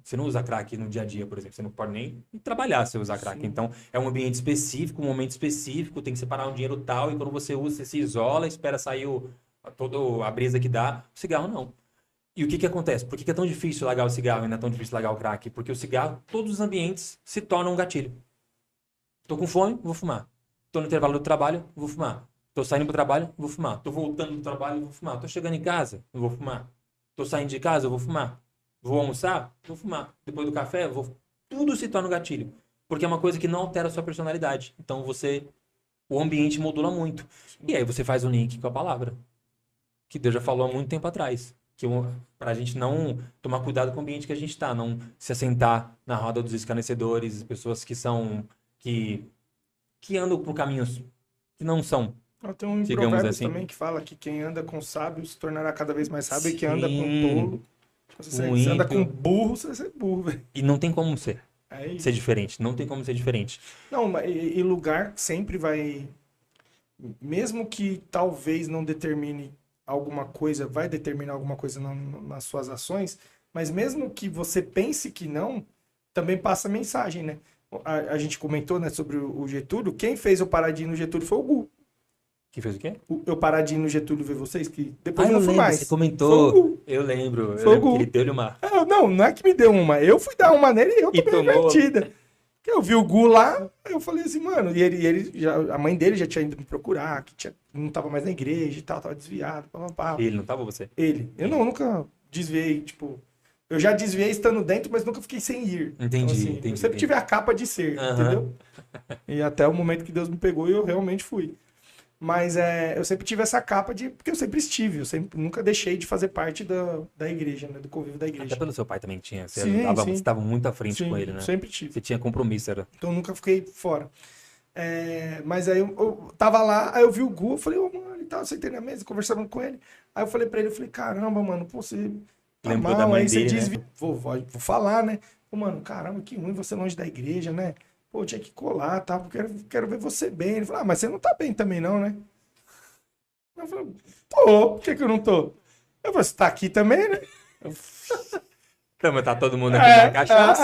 Você não usa crack no dia a dia, por exemplo. Você não pode nem trabalhar se usar crack. Sim. Então, é um ambiente específico, um momento específico, tem que separar um dinheiro tal, e quando você usa, você se isola, espera sair toda a brisa que dá. O cigarro, não. E o que acontece? Por que é tão difícil largar o cigarro e não é tão difícil largar o crack? Porque o cigarro, todos os ambientes se tornam um gatilho. Tô com fome, vou fumar. Tô no intervalo do trabalho, vou fumar. Tô saindo pro trabalho, vou fumar. Tô voltando do trabalho, vou fumar. Tô chegando em casa, vou fumar. Tô saindo de casa, vou fumar. Vou almoçar, vou fumar. Depois do café, tudo se torna um gatilho. Porque é uma coisa que não altera a sua personalidade. Então o ambiente modula muito. E aí você faz um link com a palavra. Que Deus já falou há muito tempo atrás. Para a gente não tomar cuidado com o ambiente que a gente está, não se assentar na roda dos escarnecedores, pessoas que andam por caminhos que não são. Tem um provérbio assim, também que fala que quem anda com sábio se tornará cada vez mais sábio, e quem anda com tolo, você anda com burro, você vai ser burro, velho. E não tem como ser diferente, não tem como ser diferente. Não, e lugar sempre vai, mesmo que talvez não determine alguma coisa, vai determinar alguma coisa nas suas ações, mas mesmo que você pense que não, também passa mensagem, né? A gente comentou, né, sobre o Getúlio. Quem fez eu parar de ir no Getúlio foi o Gu. Que fez o quê? Eu parar de ir no Getúlio ver vocês, que depois eu eu não fui lembro, mais. você comentou. Foi o Gu. Eu lembro. Foi o Gu. Que ele deu-lhe uma... Não é que me deu uma. Eu fui dar uma nele e eu E tomei uma tomou. invertida. Eu vi o Gu lá, eu falei assim, mano, e a mãe dele já tinha ido me procurar, que não tava mais na igreja e tal, tava desviado, pá. Ele não tava você? Ele. Eu nunca desviei, tipo, eu já desviei estando dentro, mas nunca fiquei sem ir. Entendi, Então, eu sempre tive a capa de ser, entendeu? E até o momento que Deus me pegou e eu realmente fui. Mas eu sempre tive essa capa porque eu sempre estive, nunca deixei de fazer parte da igreja, né? Do convívio da igreja. Até pelo seu pai também tinha. Você Sim. estava muito à frente Sim, com ele, né? sempre tive. Você tinha compromisso, era. Então eu nunca fiquei fora. Mas aí eu tava lá, aí eu vi o Gu, eu falei, mano, e tal, eu sentei na mesa, conversando com ele. Aí eu falei pra ele, caramba, mano, pô, você tá Lembrou mal, da mãe aí você dele, desvia. né? Vou falar, né? Pô, mano, caramba, que ruim você longe da igreja, né? Pô, tinha que colar, tá? Porque quero ver você bem. Ele falou, mas você não tá bem também não, né? Eu falei, por que eu não tô? Eu falei, você tá aqui também, né? Então, mas tá todo mundo aqui na cachaça.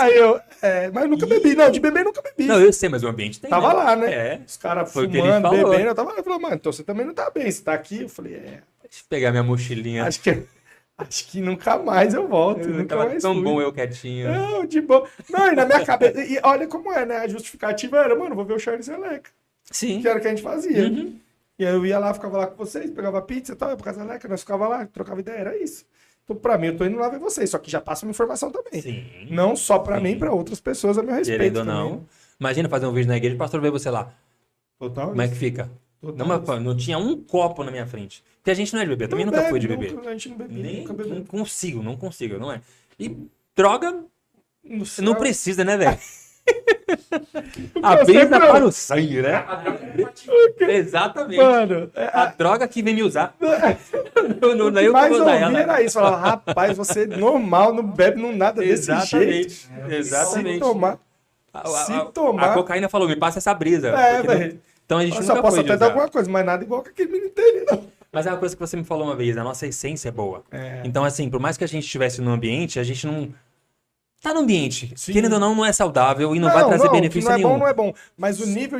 Mas eu nunca bebi, não, de beber nunca bebi. Não, eu sei, mas o ambiente tem, Tava né? lá, né? Os caras Foi o que ele fumando, falou. bebendo, eu tava lá. Ele falou, mano, então você também não tá bem, você tá aqui? Eu falei, Deixa eu pegar minha mochilinha. acho que nunca mais eu volto, nunca Tava mais tão fui. bom eu quietinho. Não, de boa. Não, e na minha cabeça, e olha como é, né? A justificativa era, mano, vou ver o Charles Eleca, Sim. que era o que a gente fazia. Uhum. E aí eu ia lá, ficava lá com vocês, pegava pizza e tal, ia pra casa da Leca, nós ficava lá, trocava ideia, era isso. Então, pra mim, eu tô indo lá ver vocês, só que já passa uma informação também. Sim. Não só pra mim, pra outras pessoas a meu respeito. Querendo ou também. não. Imagina fazer um vídeo na igreja e o pastor ver você lá. Total. Como é que fica? Total Não, isso. mas, não tinha um copo na minha frente. Porque a gente não é de beber. Eu também nunca fui de beber. A gente não bebe, Nem nunca bebeu. não consigo, não é? E droga não precisa, né, velho? A eu brisa sempre- para o sangue, né? Exatamente. Mano, A droga que vem me usar. Não, o não é que eu que mais vou eu usar ouvi ela. era isso. Falava, rapaz, você é normal, não bebe nada desse jeito. Exatamente. Se tomar. Se tomar. A cocaína falou, me passa essa brisa. Porque não- Velho. Então a gente Eu só nunca posso foi de até dar usar. alguma coisa, mas nada igual que aquele menino dele, não. Mas é uma coisa que você me falou uma vez, a nossa essência é boa. É. Então, assim, por mais que a gente estivesse no ambiente, a gente não... Tá no ambiente. Sim. Querendo ou não é saudável e não vai trazer benefício não é nenhum. bom, não é bom. Mas o nível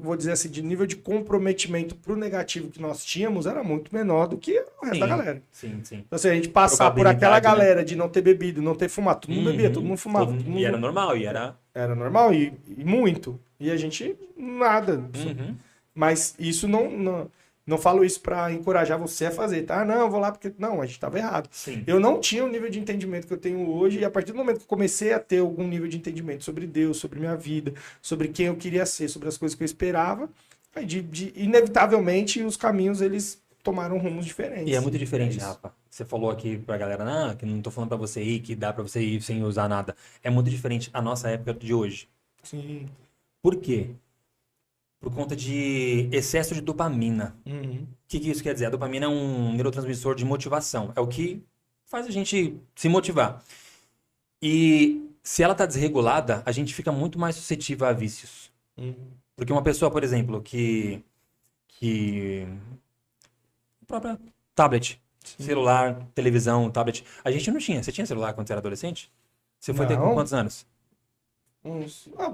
vou dizer assim, de nível de comprometimento pro negativo que nós tínhamos era muito menor do que o resto da galera. Sim, sim. Então, assim, a gente passar por aquela Probabilidade, né? galera de não ter bebido, não ter fumado, todo mundo bebia, todo mundo fumava. Todo mundo- todo mundo- E era normal, e era... Era normal e muito. E a gente, nada. Uhum. Mas isso não falo isso pra encorajar você a fazer, tá? Não, eu vou lá porque... Não, a gente tava errado. Sim. Eu não tinha o nível de entendimento que eu tenho hoje, e a partir do momento que eu comecei a ter algum nível de entendimento sobre Deus, sobre minha vida, sobre quem eu queria ser, sobre as coisas que eu esperava, aí inevitavelmente os caminhos eles tomaram rumos diferentes. E é muito diferente, isso. Rafa. Você falou aqui pra galera, que não tô falando pra você ir, que dá pra você ir sem usar nada. É muito diferente a nossa época de hoje. Sim. Por quê? Por conta de excesso de dopamina. Uhum. O que isso quer dizer? A dopamina é um neurotransmissor de motivação. É o que faz a gente se motivar. E se ela está desregulada, a gente fica muito mais suscetível a vícios. Uhum. Porque uma pessoa, por exemplo, que própria tablet, celular, televisão, tablet. A gente não tinha. Você tinha celular quando você era adolescente? Você foi ter com Não. quantos anos?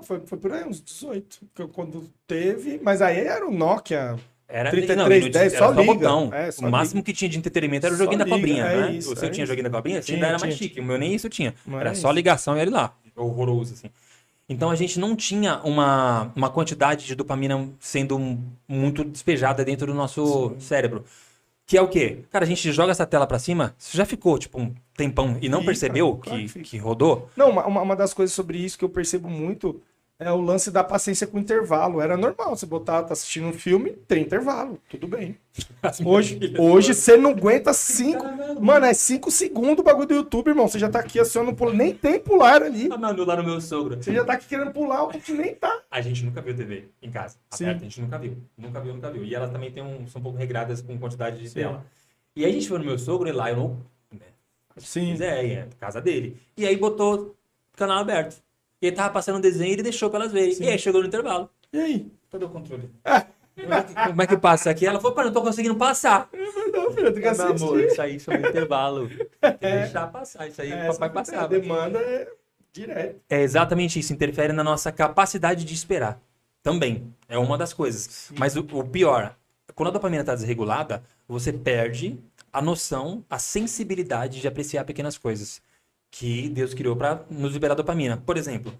Foi por aí, uns 18. Quando teve. Mas aí era o Nokia. Era 3310, era só liga. botão. Só O máximo que tinha de entretenimento era o Só joguinho da liga, cobrinha, é né? isso, O seu é tinha isso. joguinho da cobrinha? Você Tinha, ainda era mais tinha. chique. O meu nem isso tinha. Não Era era só isso. ligação e olha lá. Horroroso, assim. Então a gente não tinha uma quantidade de dopamina sendo muito despejada dentro do nosso cérebro. Que é o quê? Cara, a gente joga essa tela pra cima, você já ficou, tipo, um tempão e não Fica, percebeu claro que que fica. rodou? Não, uma das coisas sobre isso que eu percebo muito é o lance da paciência com intervalo. Era normal você botar, tá assistindo um filme, tem intervalo, tudo bem. Hoje você não aguenta 5. Mano, é 5 segundos o bagulho do YouTube, irmão. Você já tá aqui assim, nem tem pular ali. Ah, mano, lá no meu sogro. Você já tá aqui querendo pular, o que nem tá. A gente nunca viu TV em casa. Sim. Aberta, a gente nunca viu. Nunca viu. E elas também são um pouco regradas com quantidade de Sim. tela. E aí a gente foi no meu sogro e lá eu não... Né, Sim. é casa dele. E aí botou o canal aberto. E ele tava passando um desenho e ele deixou pra elas verem. Sim. E aí chegou no intervalo. E aí? Cadê o controle? Como é que passa aqui? Ela falou, pai, não tô conseguindo passar. Não, filho, tem que Meu amor, assistir. isso aí chama intervalo. Tem que deixar passar. Isso aí o papai A passava. demanda é direto. É exatamente isso. Interfere na nossa capacidade de esperar. Também. É uma das coisas. Mas o pior, quando a dopamina está desregulada, você perde a noção, a sensibilidade de apreciar pequenas coisas que Deus criou para nos liberar dopamina. Por exemplo,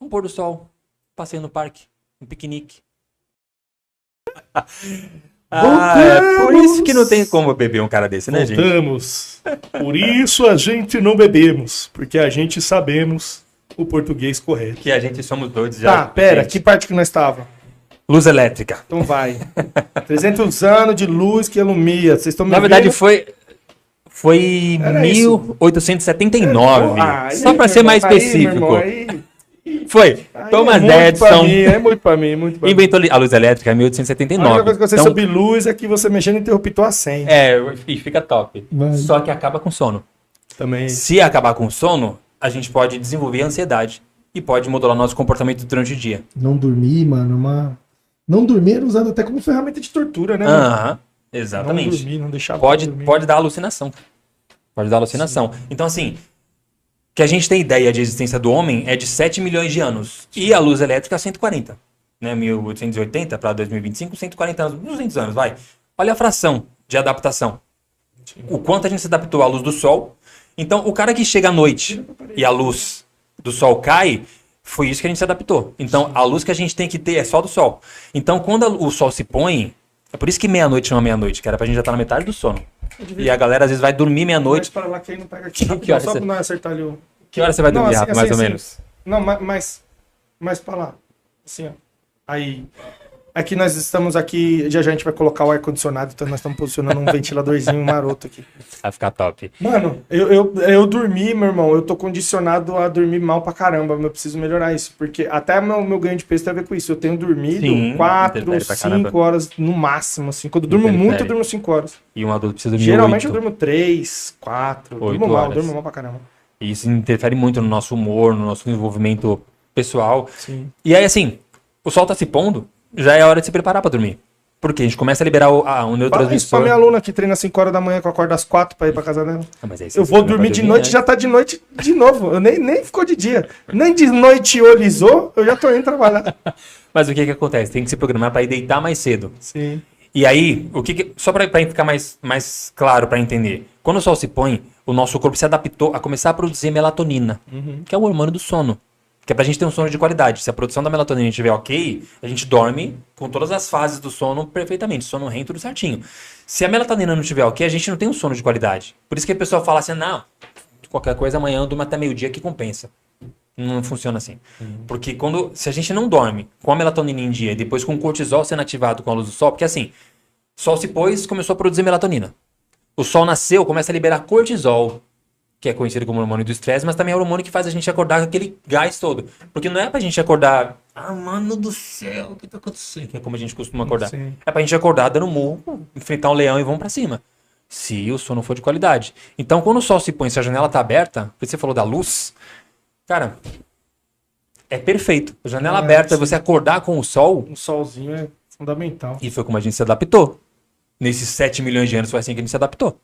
um pôr do sol, passeio no parque, um piquenique. Por isso que não tem como beber um cara desse, né, gente? Voltamos. Por isso a gente não bebemos, porque a gente sabemos o português correto. Que a gente somos doidos já. Tá, pera, gente. que parte que nós estava? Luz elétrica. Então vai. 300 anos de luz que ilumina. Vocês estão me Na verdade, vendo? foi Era 1879. Aí, Só para ser mais meu específico. irmão, aí Foi. Thomas Edison É muito pra mim, muito pra mim. inventou a luz elétrica em A única 1879. coisa que eu sei Então, sobre luz é que você mexendo no interruptor acende. e fica top. Vai. Só que acaba com sono. Também. Se acabar com sono, a gente pode desenvolver ansiedade e pode modular nosso comportamento durante o dia. Não dormir, mano, Não dormir era usado até como ferramenta de tortura, né? mano? Aham, exatamente. Não dormir, não deixar Pode dormir. dar alucinação. Pode dar alucinação. Então, assim, que a gente tem ideia de existência do homem é de 7 milhões de anos. E a luz elétrica, 140. Né? 1880 para 2025, 140 anos. 200 anos, vai. Olha a fração de adaptação. O quanto a gente se adaptou à luz do sol. Então, o cara que chega à noite e a luz do sol cai, foi isso que a gente se adaptou. Então, a luz que a gente tem que ter é só do sol. Então, quando o sol se põe, é por isso que meia-noite chama meia-noite, que era pra gente já estar na metade do sono. E a galera às vezes vai dormir meia-noite. Para lá que aí não pega aqui. Que hora Só você- pra não acertar ali o... Que hora você vai Não, dormir, assim, Rafa, mais assim, ou assim. menos? Não, mas pra lá. Assim, ó. Aí. Aqui nós estamos aqui. Já a gente vai colocar o ar-condicionado, então nós estamos posicionando um ventiladorzinho maroto aqui. Vai ficar top. Mano, eu dormi, meu irmão. Eu tô condicionado a dormir mal pra caramba. Mas eu preciso melhorar isso. Porque até meu ganho de peso tem a ver com isso. Eu tenho dormido Sim, 4, interfere pra caramba. 5 horas no máximo. Assim. Quando eu durmo muito, eu Interfere. durmo 5 horas. E um adulto precisa dormir Geralmente 8. eu durmo 3, 4. 8 Durmo mal, horas. durmo mal pra caramba. E isso interfere muito no nosso humor, no nosso desenvolvimento pessoal. Sim. E aí, assim, o sol tá se pondo, já é hora de se preparar pra dormir. Porque a gente começa a liberar o Fala isso pra neurotransmissor. minha aluna que treina 5 horas da manhã, que eu acordo às 4 pra ir pra casa dela. Ah, mas aí Eu você vou vai dormir de dormir noite, antes. já tá de noite de novo. Eu nem ficou de dia. Nem de noite olizou, eu já tô indo trabalhar. Mas o que que acontece? Tem que se programar pra ir deitar mais cedo. Sim. E aí, só para ficar mais claro para entender, quando o sol se põe, o nosso corpo se adaptou a começar a produzir melatonina, que é o hormônio do sono, que é pra gente ter um sono de qualidade. Se a produção da melatonina estiver ok, a gente dorme com todas as fases do sono perfeitamente, sono REM, tudo certinho. Se a melatonina não estiver ok, a gente não tem um sono de qualidade. Por isso que a pessoa fala assim, não, qualquer coisa amanhã eu durmo até meio-dia que compensa. Não funciona assim. Porque se a gente não dorme com a melatonina em dia e depois com o cortisol sendo ativado com a luz do sol, porque assim, sol se pôs, começou a produzir melatonina. O sol nasceu, começa a liberar cortisol, que é conhecido como hormônio do estresse, mas também é o hormônio que faz a gente acordar com aquele gás todo. Porque não é pra gente acordar, mano do céu, o que tá acontecendo? Que é como a gente costuma acordar. Sim. É pra gente acordar dando murro, enfrentar um leão e vamos pra cima. Se o sono for de qualidade. Então, quando o sol se põe, se a janela tá aberta, porque você falou da luz, cara, é perfeito. A janela aberta, sim. você acordar com o sol, Um solzinho é fundamental. e foi como a gente se adaptou. Nesses 7 milhões de anos foi assim que a gente se adaptou.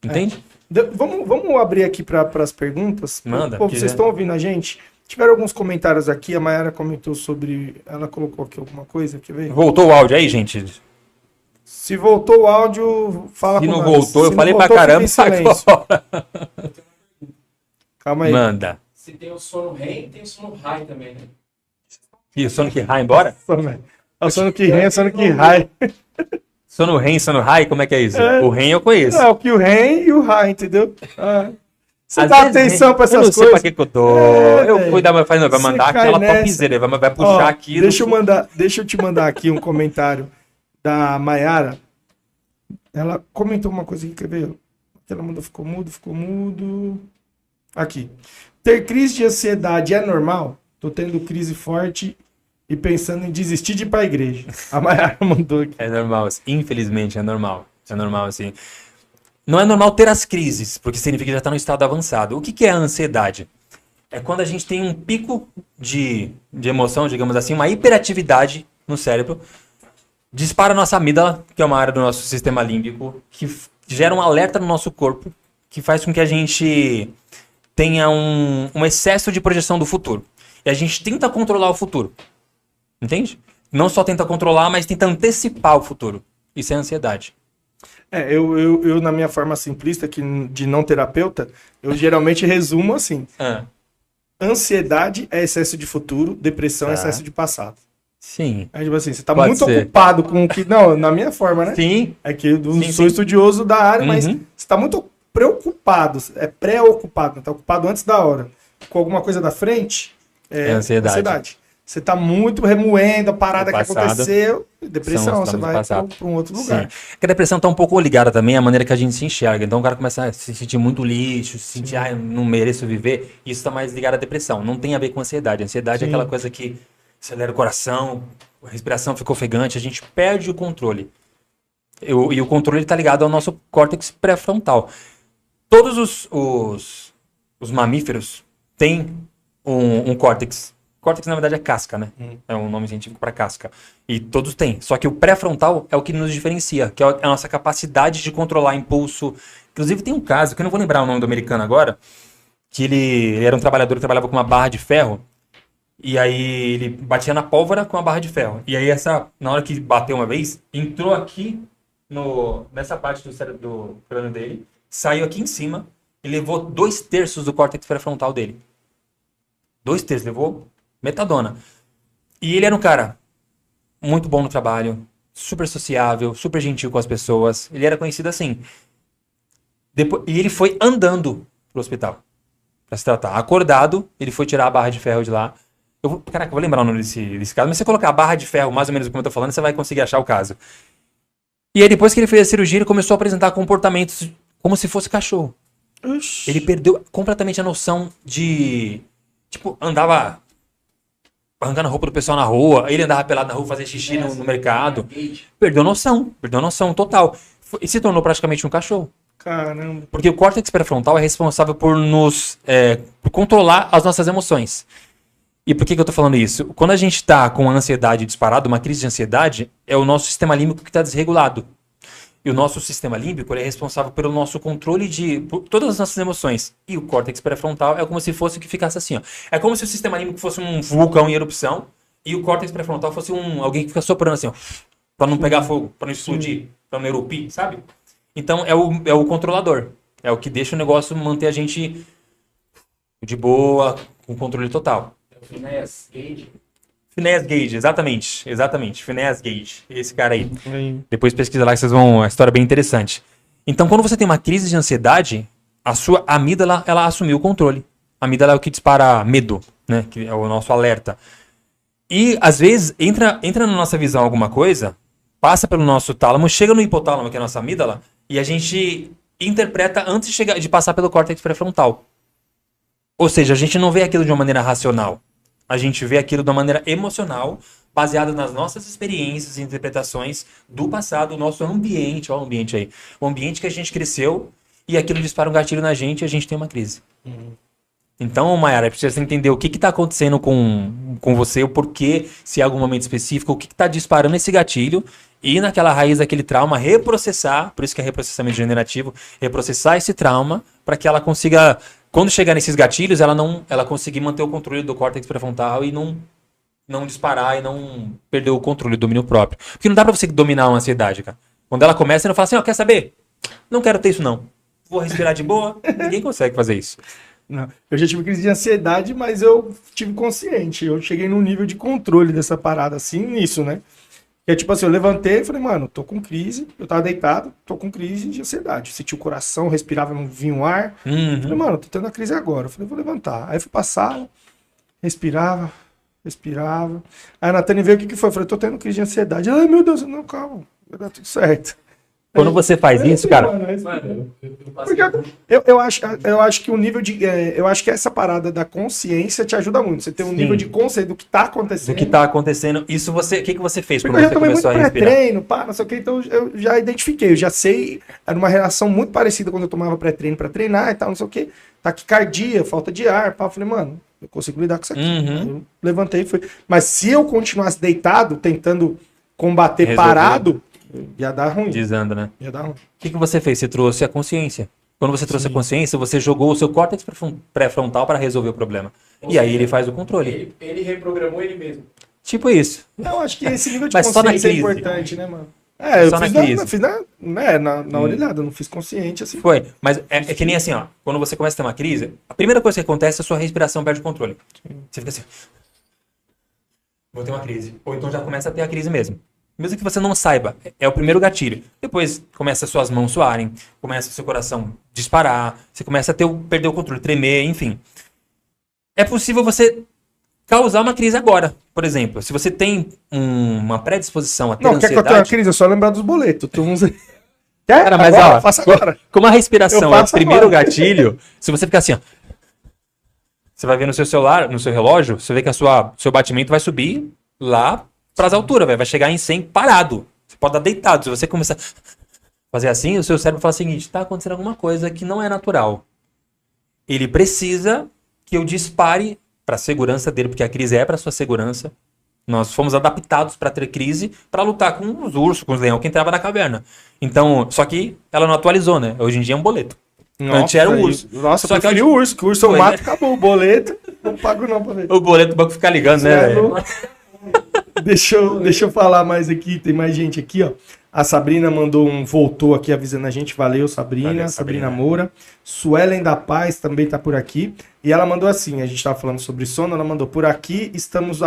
Entende? Vamos abrir aqui para as perguntas. Manda, Pô, quiser. vocês estão ouvindo a gente? Tiveram alguns comentários aqui. A Mayara comentou sobre. Ela colocou aqui alguma coisa. Quer ver? Voltou o áudio aí, gente? Se voltou o áudio, fala Se com não nós. voltou, eu Se falei não pra voltou, caramba fica em silêncio. agora. Calma aí. Manda. Se tem o sono REM, tem o sono high também, né? E o sono que rai embora? É o sono que rem, é o sono que rai. Sono REM, sono high, como é que é isso? O REM eu conheço. É o que o rem e o rai, entendeu? Ah. Você Às dá vezes, atenção para Eu não essas sei pra coisas. que eu tô. É, eu velho. fui dar uma. Vai Você mandar cai aquela nessa. topzera, vai puxar Ó, aqui. deixa eu te mandar aqui um comentário da Mayara. Ela comentou uma coisa aqui, quer ver? Ela mandou, ficou mudo. Aqui. Ter crise de ansiedade é normal? Tô tendo crise forte e pensando em desistir de ir pra igreja. A Mayara mandou aqui. É normal, assim. Infelizmente é normal. É normal, assim. Não é normal ter as crises, porque significa que já está no estado avançado. O que é a ansiedade? É quando a gente tem um pico de emoção, digamos assim, uma hiperatividade no cérebro, dispara a nossa amígdala, que é uma área do nosso sistema límbico, que gera um alerta no nosso corpo, que faz com que a gente tenha um excesso de projeção do futuro. E a gente tenta controlar o futuro. Entende? não só tenta controlar, mas tenta antecipar o futuro. Isso é ansiedade. Eu, na minha forma simplista, de não terapeuta, eu geralmente resumo assim. Ansiedade é excesso de futuro, depressão é excesso de passado. Sim. É tipo assim, você tá Pode muito ser. ocupado com o que... Não, na minha forma, né? Sim. É que eu Sim, sou sim. estudioso da área, mas Uhum. você tá muito preocupado, é pré-ocupado, tá ocupado antes da hora. Com alguma coisa da frente, É ansiedade. Você tá muito remoendo a parada O que passado aconteceu, depressão, são os você nomes do vai passado. pra um outro Sim. lugar. Porque a depressão está um pouco ligada também à maneira que a gente se enxerga. Então o cara começa a se sentir muito lixo, se sentir, eu não mereço viver. Isso está mais ligado à depressão. Não tem a ver com ansiedade. A ansiedade é aquela coisa que acelera o coração, a respiração fica ofegante, a gente perde o controle. E o controle está ligado ao nosso córtex pré-frontal. Todos os mamíferos têm um córtex. Córtex, na verdade, é casca, né? É um nome científico para casca. E todos têm. Só que o pré-frontal é o que nos diferencia, que é a nossa capacidade de controlar impulso. Inclusive, tem um caso, que eu não vou lembrar o nome do americano agora, que ele era um trabalhador que trabalhava com uma barra de ferro, e aí ele batia na pólvora com a barra de ferro. E aí, na hora que bateu uma vez, entrou aqui nessa parte do cérebro, do crânio dele, saiu aqui em cima e levou 2/3 do córtex pré-frontal dele. 2/3, levou metadona. E ele era um cara muito bom no trabalho, super sociável, super gentil com as pessoas. Ele era conhecido assim. E ele foi andando pro hospital pra se tratar. Acordado, ele foi tirar a barra de ferro de lá. Caraca, eu vou lembrar o nome desse caso, mas se você colocar a barra de ferro, mais ou menos como eu tô falando, você vai conseguir achar o caso. E aí, depois que ele fez a cirurgia, ele começou a apresentar comportamentos como se fosse cachorro. Oxi. Ele perdeu completamente a noção de... Tipo, andava arrancando a roupa do pessoal na rua, ele andava pelado na rua, fazia xixi no mercado. Perdeu noção total. E se tornou praticamente um cachorro. Caramba. Porque o córtex pré-frontal é responsável por por controlar as nossas emoções. E por que eu tô falando isso? Quando a gente tá com a ansiedade disparada, uma crise de ansiedade, é o nosso sistema límbico que está desregulado. E o nosso sistema límbico ele é responsável pelo nosso controle por todas as nossas emoções. E o córtex pré-frontal é como se fosse o que ficasse assim, ó. É como se o sistema límbico fosse um vulcão em erupção e o córtex pré-frontal fosse alguém que fica soprando assim, ó, para não pegar fogo, para não explodir, para não erupir, sabe? Então é o controlador. É o que deixa o negócio manter a gente de boa, com controle total. Phineas Gage. Phineas Gage, exatamente. Phineas Gage, esse cara aí. Depois pesquisa lá que vocês vão... A história é bem interessante. Então, quando você tem uma crise de ansiedade, a sua amígdala, ela assumiu o controle. A amígdala é o que dispara medo, né? Que é o nosso alerta. E, às vezes, entra na nossa visão alguma coisa, passa pelo nosso tálamo, chega no hipotálamo, que é a nossa amígdala, e a gente interpreta antes de passar pelo córtex pré-frontal. Ou seja, a gente não vê aquilo de uma maneira racional. A gente vê aquilo de uma maneira emocional, baseada nas nossas experiências e interpretações do passado, o nosso ambiente, olha o ambiente aí. O ambiente que a gente cresceu e aquilo dispara um gatilho na gente e a gente tem uma crise. Então, Mayara, precisa entender o que está acontecendo com você, o porquê, se é algum momento específico, o que está disparando esse gatilho e naquela raiz daquele trauma, reprocessar, por isso que é reprocessamento generativo, reprocessar esse trauma para que ela consiga... Quando chegar nesses gatilhos, ela conseguir manter o controle do córtex pré-frontal e não disparar e não perder o controle, o domínio próprio. Porque não dá pra você dominar uma ansiedade, cara. Quando ela começa, você não fala assim, ó, quer saber? Não quero ter isso, não. Vou respirar de boa. Ninguém consegue fazer isso. Não. Eu já tive crise de ansiedade, mas eu tive consciente. Eu cheguei num nível de controle dessa parada, assim, nisso, né? Que é tipo assim, eu levantei e falei, mano, tô com crise. Eu tava deitado, tô com crise de ansiedade. Senti o coração, respirava, não vinha o ar. Falei, mano, tô tendo a crise agora. Eu falei, vou levantar. Aí fui pra sala, respirava. Aí a Natane veio, o que foi? Eu falei, tô tendo crise de ansiedade. Ai, meu Deus, não, calma, vai dar tudo certo. Quando você faz isso, cara... Mano, eu passei por... Eu acho que o nível de... eu acho que essa parada da consciência te ajuda muito. Você tem um Sim. nível de consciência do que tá acontecendo. Do que tá acontecendo. Isso você... O que você fez Porque quando eu já você tomei muito começou a respirar? pré-treino, pá, não sei o que, então eu já identifiquei, eu já sei, era uma relação muito parecida quando eu tomava pré-treino pra treinar e tal, não sei o que, taquicardia, falta de ar, pá, eu falei, mano, eu consigo lidar com isso aqui. Uhum. Aí eu levantei e fui. Mas se eu continuasse deitado, tentando combater Resolver. parado, ia dar ruim. Desanda, né? Ia dar ruim. O que você fez? Você trouxe a consciência. Quando você trouxe a consciência, você jogou o seu córtex pré-frontal para resolver o problema. E aí ele faz o controle. Ele reprogramou ele mesmo. Tipo isso. Eu acho que esse nível de Mas só na consciência é crise. importante, né, mano? Eu Só na fiz crise. na orelhada, não fiz consciente, assim. Foi. Mas é que nem assim, ó. Quando você começa a ter uma crise, a primeira coisa que acontece é a sua respiração perde o controle. Você fica assim. Vou ter uma crise. Ou então já começa a ter a crise mesmo. Mesmo que você não saiba, é o primeiro gatilho. Depois começa as suas mãos suarem, começa o seu coração disparar, você começa a perder o controle, tremer, enfim. É possível você causar uma crise agora, por exemplo. Se você tem uma predisposição a ter Não, quer que eu tenha uma ansiedade... crise? É só lembrar dos boletos. Tu não... Quer? Cara, mas agora? ó, Faça agora. como a respiração Eu é o faço primeiro agora. gatilho, se você ficar assim, ó, você vai ver no seu celular, no seu relógio, você vê que seu batimento vai subir lá pras alturas, vai chegar em 100 parado. Você pode estar deitado. Se você começar a fazer assim, o seu cérebro fala o seguinte, tá acontecendo alguma coisa que não é natural. Ele precisa que eu dispare para a segurança dele, porque a crise é para sua segurança. Nós fomos adaptados para ter crise, para lutar com os ursos, com os leões que entravam na caverna. Então, só que ela não atualizou, né? Hoje em dia é um boleto. Antes era o urso. Nossa, Só eu que preferi o urso, que o urso eu Pois mato, é. acabou. O boleto, não pago não pra ver. O boleto do banco ficar ligando, Cê né, é velho? louco. Deixa eu falar mais aqui, tem mais gente aqui, ó. A Sabrina voltou aqui avisando a gente, valeu Sabrina, Valeu, Sabrina Sabrina. Moura. Suelen da Paz também tá por aqui. E ela mandou assim, a gente tava falando sobre sono, ela mandou, por aqui estamos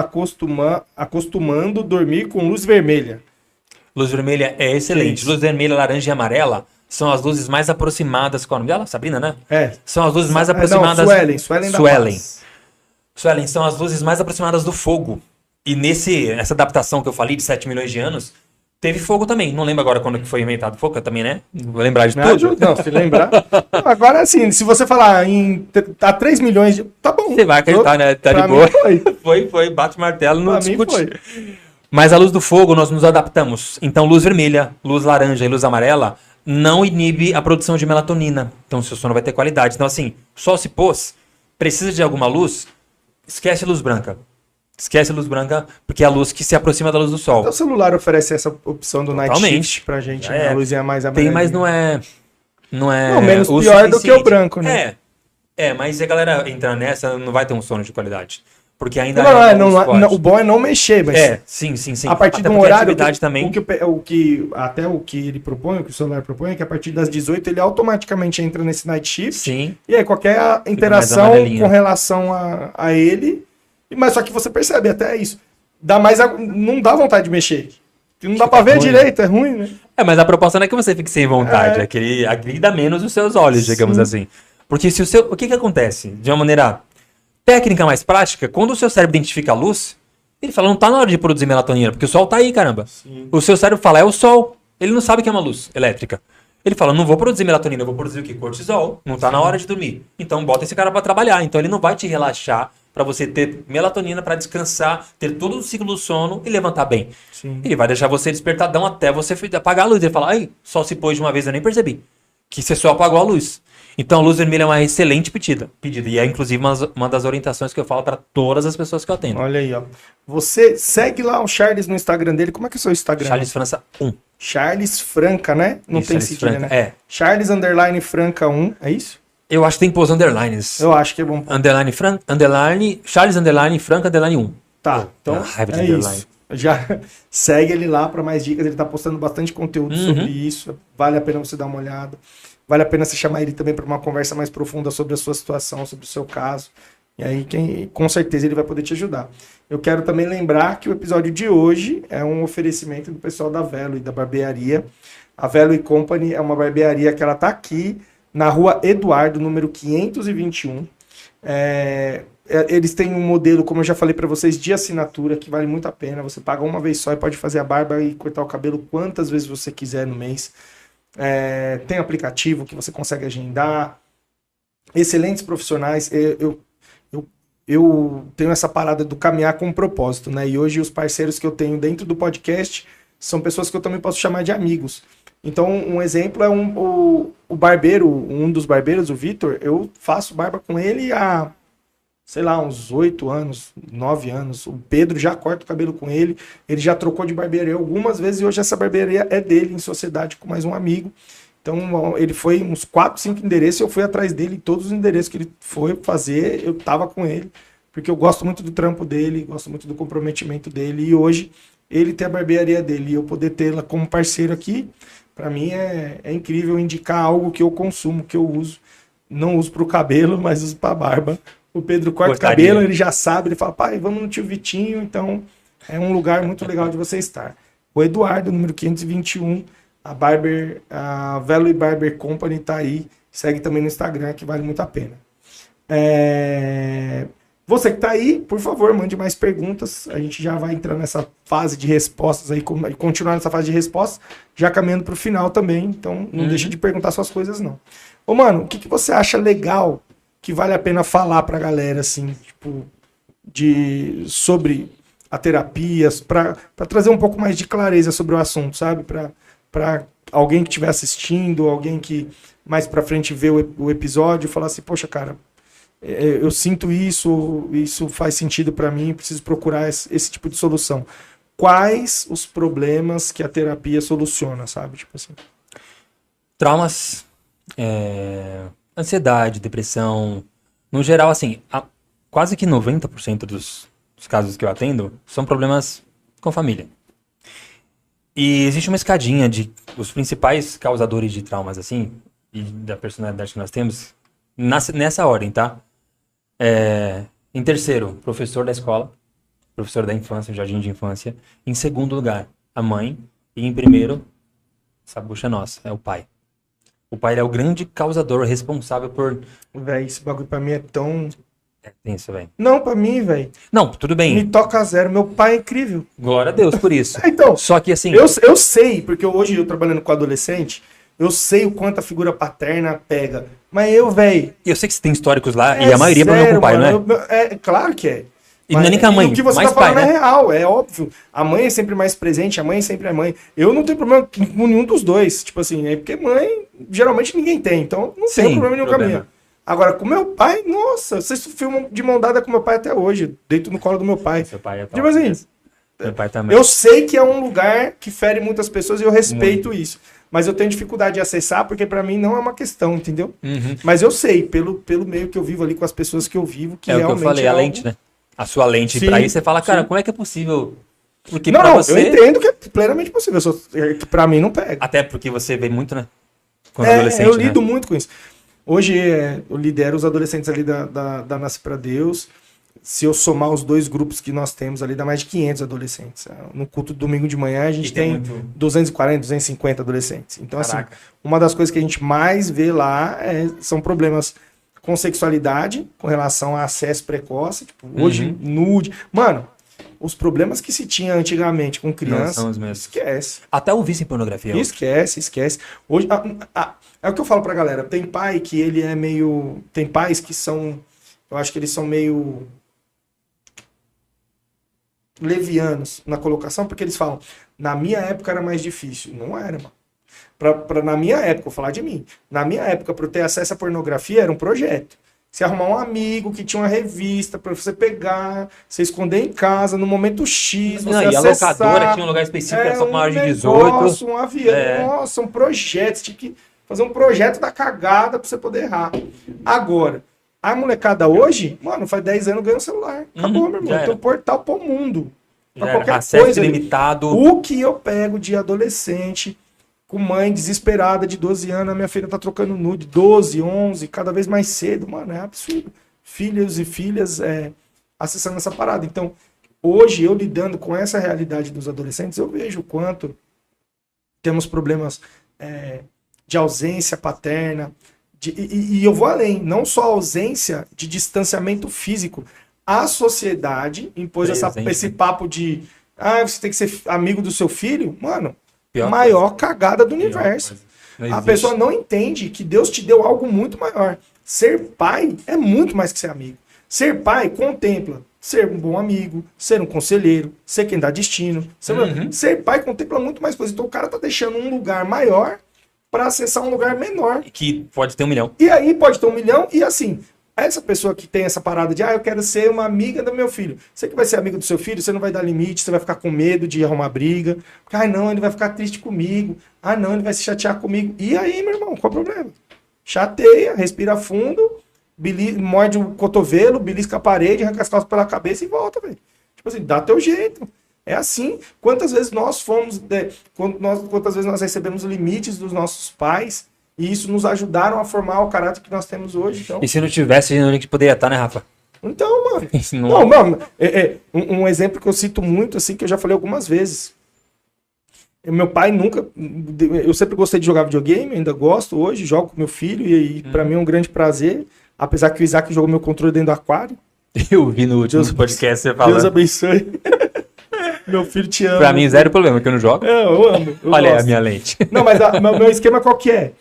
acostumando dormir com luz vermelha. Luz vermelha é excelente. Isso. Luz vermelha, laranja e amarela são as luzes mais aproximadas. Qual é o nome dela? Sabrina, né? É. São as luzes mais Não, aproximadas. Suelen da Suelen. Paz. Suelen, são as luzes mais aproximadas do fogo. E essa adaptação que eu falei de 7 milhões de anos, teve fogo também. Não lembro agora quando que foi inventado fogo, eu também, né? Não vou lembrar de Me tudo. ajuda, não, se lembrar. Agora, assim, se você falar tá 3 milhões de... Tá bom. Você vai acreditar, né? Tá Pra de mim boa. foi. Foi, bate o martelo, não Pra mim discute. foi. Mas a luz do fogo, nós nos adaptamos. Então, luz vermelha, luz laranja e luz amarela não inibe a produção de melatonina. Então, seu sono vai ter qualidade. Então, assim, sol se pôs, precisa de alguma luz, esquece a luz branca. Esquece a luz branca, porque é a luz que se aproxima da luz do sol. Então, o celular oferece essa opção do night Totalmente. shift pra gente, Já né? é. A luzinha mais Tem, amarela. mas não é Não, menos o pior do que o suficiente. branco, né? Mas se a galera entrar nessa, não vai ter um sono de qualidade. Porque ainda Não, uma luz forte. o bom é não mexer, mas Sim. a partir Até de um porque a horário, atividade também. até o que ele propõe, o que o celular propõe, é que a partir das 18 ele automaticamente entra nesse night shift. Sim. E aí qualquer interação amarelinho. com relação a ele, mas só que você percebe até isso. Não dá vontade de mexer. Não dá pra ver ruim, direito, é ruim, né? Mas a proposta não é que você fique sem vontade, é que ele agrida menos os seus olhos, digamos assim. Porque se o que acontece? De uma maneira técnica mais prática, quando o seu cérebro identifica a luz, ele fala, não tá na hora de produzir melatonina, porque o sol tá aí, caramba. Sim. O seu cérebro fala, é o sol. Ele não sabe que é uma luz elétrica. Ele fala, não vou produzir melatonina, eu vou produzir o quê? Cortisol. Não tá na hora de dormir. Então bota esse cara pra trabalhar. Então ele não vai te relaxar pra você ter melatonina pra descansar, ter todo o ciclo do sono e levantar bem. Sim. Ele vai deixar você despertadão até você apagar a luz. Ele fala, ai, sol se pôs de uma vez, eu nem percebi. Que você só apagou a luz. Então a luz vermelha é uma excelente pedida. E é inclusive uma das orientações que eu falo pra todas as pessoas que eu atendo. Olha aí, ó. Você segue lá o Charles no Instagram dele. Como é que é o seu Instagram? Charles França 1. Charles Franca, né? Não Isso, tem Charles cedilha, Franca, né? é. Charles _ Franca 1, é isso? Eu acho que tem que pôr os underlines. Eu acho que é bom. Underline Franca, underline, Charles underline Franca underline 1. Tá, então Ah, raiva de é underline. isso. Já segue ele lá para mais dicas. Ele tá postando bastante conteúdo sobre isso. Vale a pena você dar uma olhada. Vale a pena você chamar ele também para uma conversa mais profunda sobre a sua situação, sobre o seu caso. E aí, com certeza, ele vai poder te ajudar. Eu quero também lembrar que o episódio de hoje é um oferecimento do pessoal da Velo e da barbearia. A Velo Company é uma barbearia que ela tá aqui na rua Eduardo, número 521. Eles têm um modelo, como eu já falei para vocês, de assinatura, que vale muito a pena. Você paga uma vez só e pode fazer a barba e cortar o cabelo quantas vezes você quiser no mês. Tem aplicativo que você consegue agendar. Excelentes profissionais. Eu tenho essa parada do caminhar com um propósito, né? E hoje os parceiros que eu tenho dentro do podcast são pessoas que eu também posso chamar de amigos. Então, um exemplo é o barbeiro, um dos barbeiros, o Vitor. Eu faço barba com ele há, sei lá, uns 8 anos, 9 anos. O Pedro já corta o cabelo com ele. Ele já trocou de barbearia algumas vezes e hoje essa barbearia é dele, em sociedade com mais um amigo. Então, ele foi uns 4, 5 endereços, eu fui atrás dele em todos os endereços que ele foi fazer, eu tava com ele. porque eu gosto muito do trampo dele, gosto muito do comprometimento dele, e hoje ele ter a barbearia dele e eu poder tê-la como parceiro aqui, pra mim é incrível indicar algo que eu consumo, que eu uso. Não uso pro cabelo, mas uso pra barba. O Pedro corta o Gostaria. cabelo, ele já sabe, ele fala, pai, vamos no tio Vitinho, então é um lugar muito legal de você estar. O Eduardo, número 521, a Velo Barber Company tá aí, segue também no Instagram, que vale muito a pena. Você que tá aí, por favor, mande mais perguntas, a gente já vai entrar nessa fase de respostas aí, continuar nessa fase de respostas, já caminhando pro final também, então não deixa de perguntar suas coisas não. Ô mano, o que você acha legal que vale a pena falar pra galera, assim, tipo, sobre a terapia, pra trazer um pouco mais de clareza sobre o assunto, sabe? Pra alguém que estiver assistindo, alguém que mais pra frente vê o episódio, falar assim, poxa, cara, eu sinto isso faz sentido pra mim, preciso procurar esse tipo de solução. Quais os problemas que a terapia soluciona, sabe? Tipo assim. Traumas, ansiedade, depressão. No geral, assim, quase que 90% dos casos que eu atendo são problemas com família. E existe uma escadinha de os principais causadores de traumas, assim, e da personalidade que nós temos, nessa ordem, tá? Em terceiro, professor da escola, professor da infância, jardim de infância. Em segundo lugar, a mãe. E em primeiro, essa bucha é nossa, é o pai. O pai é o grande causador responsável por... Véi, esse bagulho pra mim é tão... Tem isso, velho. Não, pra mim, velho, Não, tudo bem. me toca a zero. Meu pai é incrível. Glória a Deus por isso. Então, Só que assim... eu sei, porque hoje eu trabalhando com adolescente, eu sei o quanto a figura paterna pega. Mas velho... Eu sei que você tem históricos lá e a maioria é problema com o pai, mano, não é? Claro que é. E não é nem com a mãe, o que você mais tá falando pai, né? é real, é óbvio. A mãe é sempre mais presente, a mãe sempre é mãe. Eu não tenho problema com nenhum dos dois. Tipo assim, porque mãe, geralmente ninguém tem. Então não tem problema nenhum com a minha. Agora, com meu pai, nossa, vocês filmam de mão dada com meu pai até hoje. Deito no colo do meu pai. Seu pai é top. Tipo assim, Meu pai também. eu sei que é um lugar que fere muitas pessoas e eu respeito isso. Mas eu tenho dificuldade de acessar porque pra mim não é uma questão, entendeu? Uhum. Mas eu sei, pelo meio que eu vivo ali com as pessoas que eu vivo, que É o que eu realmente falei, a algo- lente, né? A sua lente Sim, pra isso, você fala, cara, sim. como é que é possível? Porque Não, pra não, você... eu entendo que é plenamente possível. Pra mim não pega. Até porque você vê muito, né? Quando adolescente, eu lido né? muito com isso. Hoje eu lidero os adolescentes ali da Nasce Pra Deus. Se eu somar os dois grupos que nós temos ali, dá mais de 500 adolescentes. No culto do domingo de manhã, a gente E tem tem muito- 240, 250 adolescentes. Então, Caraca. assim, uma das coisas que a gente mais vê lá são problemas com sexualidade, com relação a acesso precoce. Tipo, hoje, nude. Mano, os problemas que se tinha antigamente com criança, são os mesmos. esquece. Até o vício em pornografia. Esquece. Hoje, é o que eu falo pra galera. Tem pai que ele é meio... Tem pais que são... Eu acho que eles são meio levianos na colocação, porque eles falam, na minha época era mais difícil. Não era, mano. Na minha época, vou falar de mim. Na minha época, para eu ter acesso à pornografia, era um projeto. Você arrumar um amigo que tinha uma revista para você pegar, você esconder em casa, no momento X, você Não, e a acessar. locadora tinha um lugar específico, era só um maior de negócio, 18. Um avião, É. nossa, um projeto. Você tinha que fazer um projeto da cagada para você poder errar. Agora, a molecada hoje, mano, faz 10 anos ganha um celular. Acabou, meu irmão. já era. Tem um portal pro mundo. Já Pra era qualquer acesso coisa ali. ilimitado. O que eu pego de adolescente com mãe desesperada de 12 anos, a minha filha tá trocando nude, 12, 11, cada vez mais cedo, mano, é absurdo. Filhos e filhas acessando essa parada. Então, hoje, eu lidando com essa realidade dos adolescentes, eu vejo o quanto temos problemas de ausência paterna, e eu vou além, não só ausência de distanciamento físico. A sociedade impôs Presente, esse né? papo de você tem que ser amigo do seu filho, mano. Pior Maior cagada do Pior universo. coisa. Não A existe. pessoa não entende que Deus te deu algo muito maior. Ser pai é muito mais que ser amigo. Ser pai contempla ser um bom amigo, ser um conselheiro, ser quem dá destino. Ser pai contempla muito mais coisas. Então o cara tá deixando um lugar maior para acessar um lugar menor. Que pode ter 1 milhão. E aí pode ter 1 milhão e assim, essa pessoa que tem essa parada de eu quero ser uma amiga do meu filho. Você que vai ser amigo do seu filho, você não vai dar limite, você vai ficar com medo de arrumar briga. Porque, não, ele vai ficar triste comigo. Não, ele vai se chatear comigo. E aí, meu irmão, qual o problema? Chateia, respira fundo morde o cotovelo, belisca a parede, arranca as calças pela cabeça e volta, velho. Tipo assim, dá teu jeito. É assim. Quantas vezes nós fomos, quantas vezes nós recebemos limites dos nossos pais e isso nos ajudaram a formar o caráter que nós temos hoje. Então, E se não tivesse, a gente poderia estar, né, Rafa? então mano. Isso não- Não, mano, um exemplo que eu cito muito, assim, que eu já falei algumas vezes. Meu pai nunca. Eu sempre gostei de jogar videogame, ainda gosto hoje, jogo com meu filho, e pra mim é um grande prazer. Apesar que o Isaac jogou meu controle dentro do aquário. Eu vi no último Deus- podcast você Deus falando. abençoe. Meu filho te ama. Pra mim, zero problema, que eu não jogo. Eu amo. Eu Olha aí a gosto. minha lente. Não, mas meu esquema qual que é?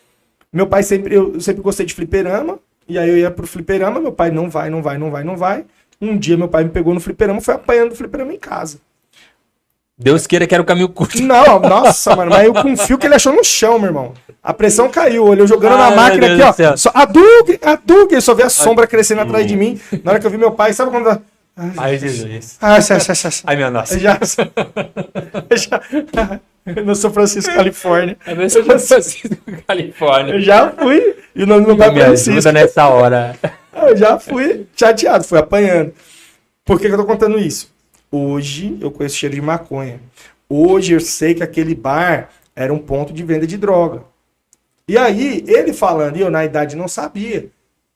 Meu pai sempre. Eu sempre gostei de fliperama. E aí eu ia pro fliperama, meu pai não vai. Um dia meu pai me pegou no fliperama, foi apanhando o fliperama em casa. Deus queira que era o caminho curto. Não, nossa, mano, mas eu com o fio que ele achou no chão, meu irmão. A pressão caiu, olha, eu jogando na Ai, máquina meu aqui, Deus ó. do céu. Só, a Doug, eu só vi a sombra crescendo atrás de mim. Na hora que eu vi meu pai, sabe quando. Ai, Jesus. Ai, Ai, minha nossa. Eu não sou Francisco, Califórnia. É mesmo São Francisco, Califórnia. Eu já fui. E o nome do meu pai é Me Francisco. ajuda nessa hora. Eu já fui chateado, fui apanhando. Por que eu tô contando isso? Hoje eu conheço cheiro de maconha. Hoje eu sei que aquele bar era um ponto de venda de droga. E aí, ele falando, e eu na idade não sabia.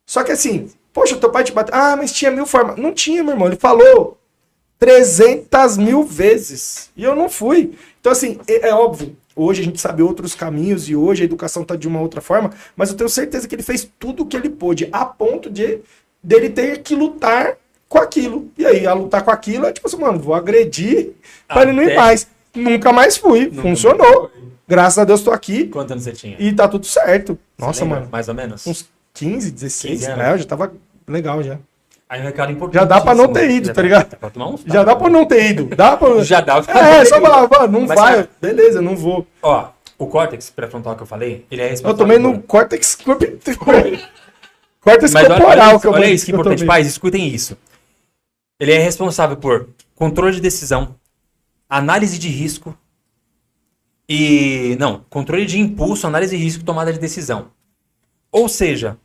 Só que assim, poxa, teu pai te bateu. Ah, mas tinha 1000 formas. Não tinha, meu irmão. Ele falou 300.000 vezes. E eu não fui. Então, assim, é óbvio. Hoje a gente sabe outros caminhos e hoje a educação está de uma outra forma, mas eu tenho certeza que ele fez tudo o que ele pôde, a ponto dele ter que lutar com aquilo. E aí, a lutar com aquilo é tipo assim, mano, vou agredir para ele não ir Até- mais. Nunca mais fui. Funcionou. Graças a Deus tô aqui Quantos anos você tinha? e tá tudo certo. Você Nossa, lembra? mano. Mais ou menos? Uns 15, 16, 15 né? anos. Eu já tava legal já. Aí um recado importante. Já dá pra não ter ido, tá ligado? Pra tomar uns Já dá pra não ter ido. Dá pra... Já dá pra É, não só ter ido. falar, mano, não Mas vai. sabe- Beleza, não vou. Ó, o córtex pré-frontal que eu falei, ele é Eu responsável tomei no por- córtex córtex Mas corporal que eu olha isso que é importante, tomei. pais, escutem isso. Ele é responsável por controle de decisão, análise de risco e... Não, controle de impulso, análise de risco e tomada de decisão. Ou seja,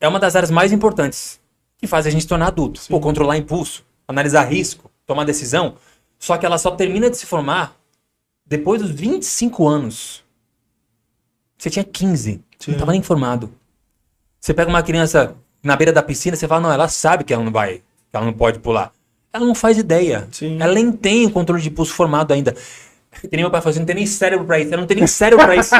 é uma das áreas mais importantes que faz a gente se tornar adulto. Pô, controlar impulso, analisar risco, tomar decisão, só que ela só termina de se formar depois dos 25 anos. Você tinha 15, Sim. não estava nem formado. Você pega uma criança na beira da piscina, você fala, não, ela sabe que ela não vai, que ela não pode pular. Ela não faz ideia. Sim. Ela nem tem o controle de impulso formado ainda. Que nem meu pai falou assim, não tem nem cérebro pra isso. Ela não tem nem cérebro pra isso.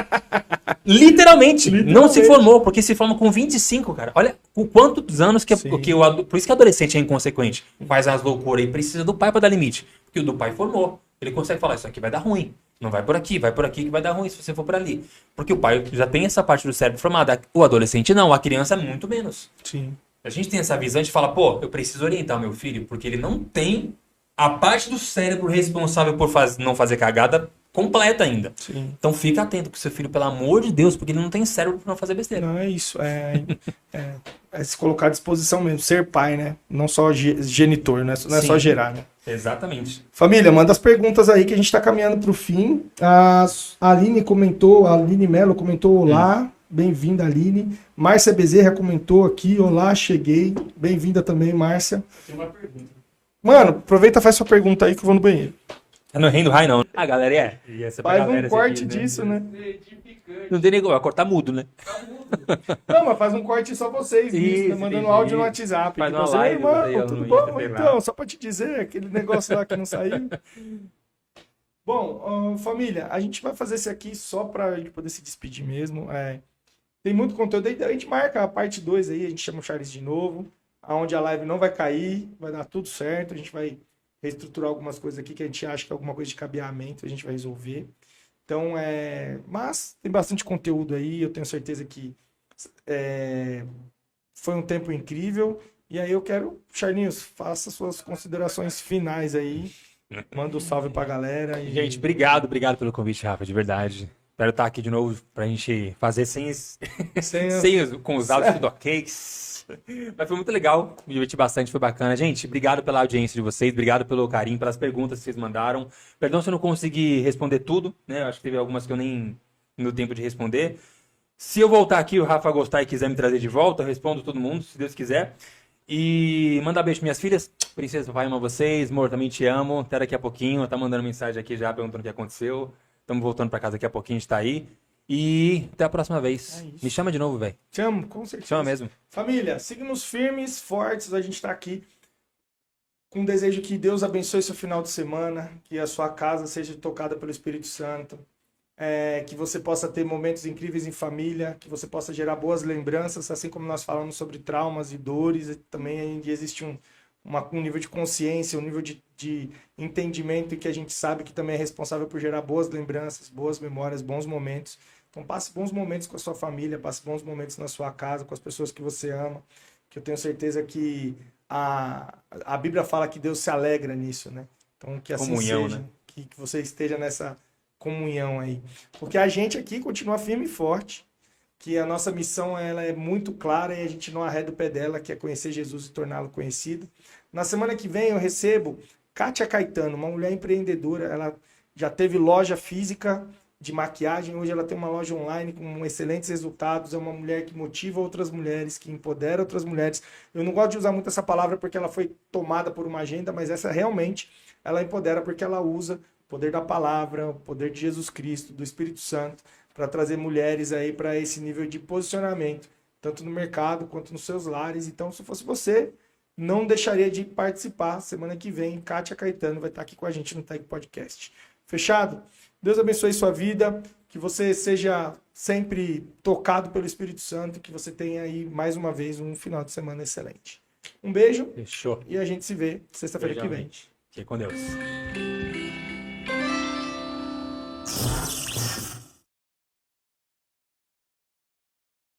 Literalmente, não se formou, porque se forma com 25, cara. Olha o quantos anos que, Sim. por isso que o adolescente é inconsequente. Faz as loucuras e precisa do pai pra dar limite. Porque o do pai formou. Ele consegue falar, isso aqui vai dar ruim. Não vai por aqui que vai dar ruim se você for por ali. Porque o pai já tem essa parte do cérebro formada. O adolescente não, a criança muito menos. Sim. A gente tem essa visão de falar, pô, eu preciso orientar o meu filho, porque ele não tem a parte do cérebro responsável por não fazer cagada completa ainda. Sim. Então fica atento com seu filho, pelo amor de Deus, porque ele não tem cérebro pra não fazer besteira. Não, é isso. É se colocar à disposição mesmo. Ser pai, né? Não só genitor, não é Sim. só gerar, né? Exatamente. Família, manda as perguntas aí que a gente tá caminhando pro fim. A Aline comentou, a Aline Mello comentou olá. Bem-vinda, Aline. Márcia Bezerra comentou aqui, olá, cheguei. Bem-vinda também, Márcia. Tem uma pergunta. Mano, aproveita e faz sua pergunta aí que eu vou no banheiro. É no reino high, não. A galera ia ser pra Faz galera um esse corte aqui, disso, né? Edificante. Não tem nem como, vai cortar mudo, né? Não, mas faz um corte só vocês, Isso, nisso, né? Mandando entendi. áudio no WhatsApp. Faz Tipo uma assim, live, irmão, daí eu tudo não bom? ia, sei lá. Então, só pra te dizer, aquele negócio lá que não saiu. Bom, família, a gente vai fazer esse aqui só pra gente poder se despedir mesmo. Tem muito conteúdo aí, a gente marca a parte 2 aí, a gente chama o Charles de novo, aonde a live não vai cair, vai dar tudo certo, a gente vai reestruturar algumas coisas aqui que a gente acha que é alguma coisa de cabeamento, a gente vai resolver. Então, mas tem bastante conteúdo aí, eu tenho certeza que foi um tempo incrível. E aí eu quero, Charlinhos, faça suas considerações finais aí. Manda um salve pra galera. E... Gente, obrigado pelo convite, Rafa, de verdade. Espero estar aqui de novo pra gente fazer com os áudios tudo ok. Mas foi muito legal, me diverti bastante, foi bacana. Gente, obrigado pela audiência de vocês, obrigado pelo carinho, pelas perguntas que vocês mandaram. Perdão se eu não consegui responder tudo, né? Eu acho que teve algumas que eu nem no tempo de responder. Se eu voltar aqui, o Rafa gostar e quiser me trazer de volta, eu respondo todo mundo, se Deus quiser. E mandar beijo para minhas filhas. Princesa, papai, ama vocês. Amor, também te amo. Até daqui a pouquinho. Tá mandando mensagem aqui já, perguntando o que aconteceu. Estamos voltando para casa daqui a pouquinho, a gente tá aí. E até a próxima vez. É isso. Me chama de novo, velho. Te amo, com certeza. Chama mesmo. Família, signos firmes, fortes, a gente tá aqui com o desejo que Deus abençoe seu final de semana, que a sua casa seja tocada pelo Espírito Santo, que você possa ter momentos incríveis em família, que você possa gerar boas lembranças, assim como nós falamos sobre traumas e dores, também existe um nível de consciência, um nível de entendimento e que a gente sabe que também é responsável por gerar boas lembranças, boas memórias, bons momentos. Então passe bons momentos com a sua família, passe bons momentos na sua casa, com as pessoas que você ama, que eu tenho certeza que a Bíblia fala que Deus se alegra nisso, né? Então que assim Comunhão, seja, né? que você esteja nessa comunhão aí. Porque a gente aqui continua firme e forte, que a nossa missão ela é muito clara e a gente não arreda o pé dela, que é conhecer Jesus e torná-lo conhecido. Na semana que vem eu recebo Kátia Caetano, uma mulher empreendedora, ela já teve loja física de maquiagem, hoje ela tem uma loja online com excelentes resultados, é uma mulher que motiva outras mulheres, que empodera outras mulheres. Eu não gosto de usar muito essa palavra porque ela foi tomada por uma agenda, mas essa realmente, ela empodera porque ela usa o poder da palavra, o poder de Jesus Cristo, do Espírito Santo, para trazer mulheres aí para esse nível de posicionamento, tanto no mercado quanto nos seus lares. Então, se fosse você, não deixaria de participar. Semana que vem, Kátia Caetano vai estar aqui com a gente no Tag Podcast. Fechado? Deus abençoe sua vida, que você seja sempre tocado pelo Espírito Santo, que você tenha aí, mais uma vez, um final de semana excelente. Um beijo Fechou. e a gente se vê sexta-feira que Beijão, vem. gente. Fique com Deus.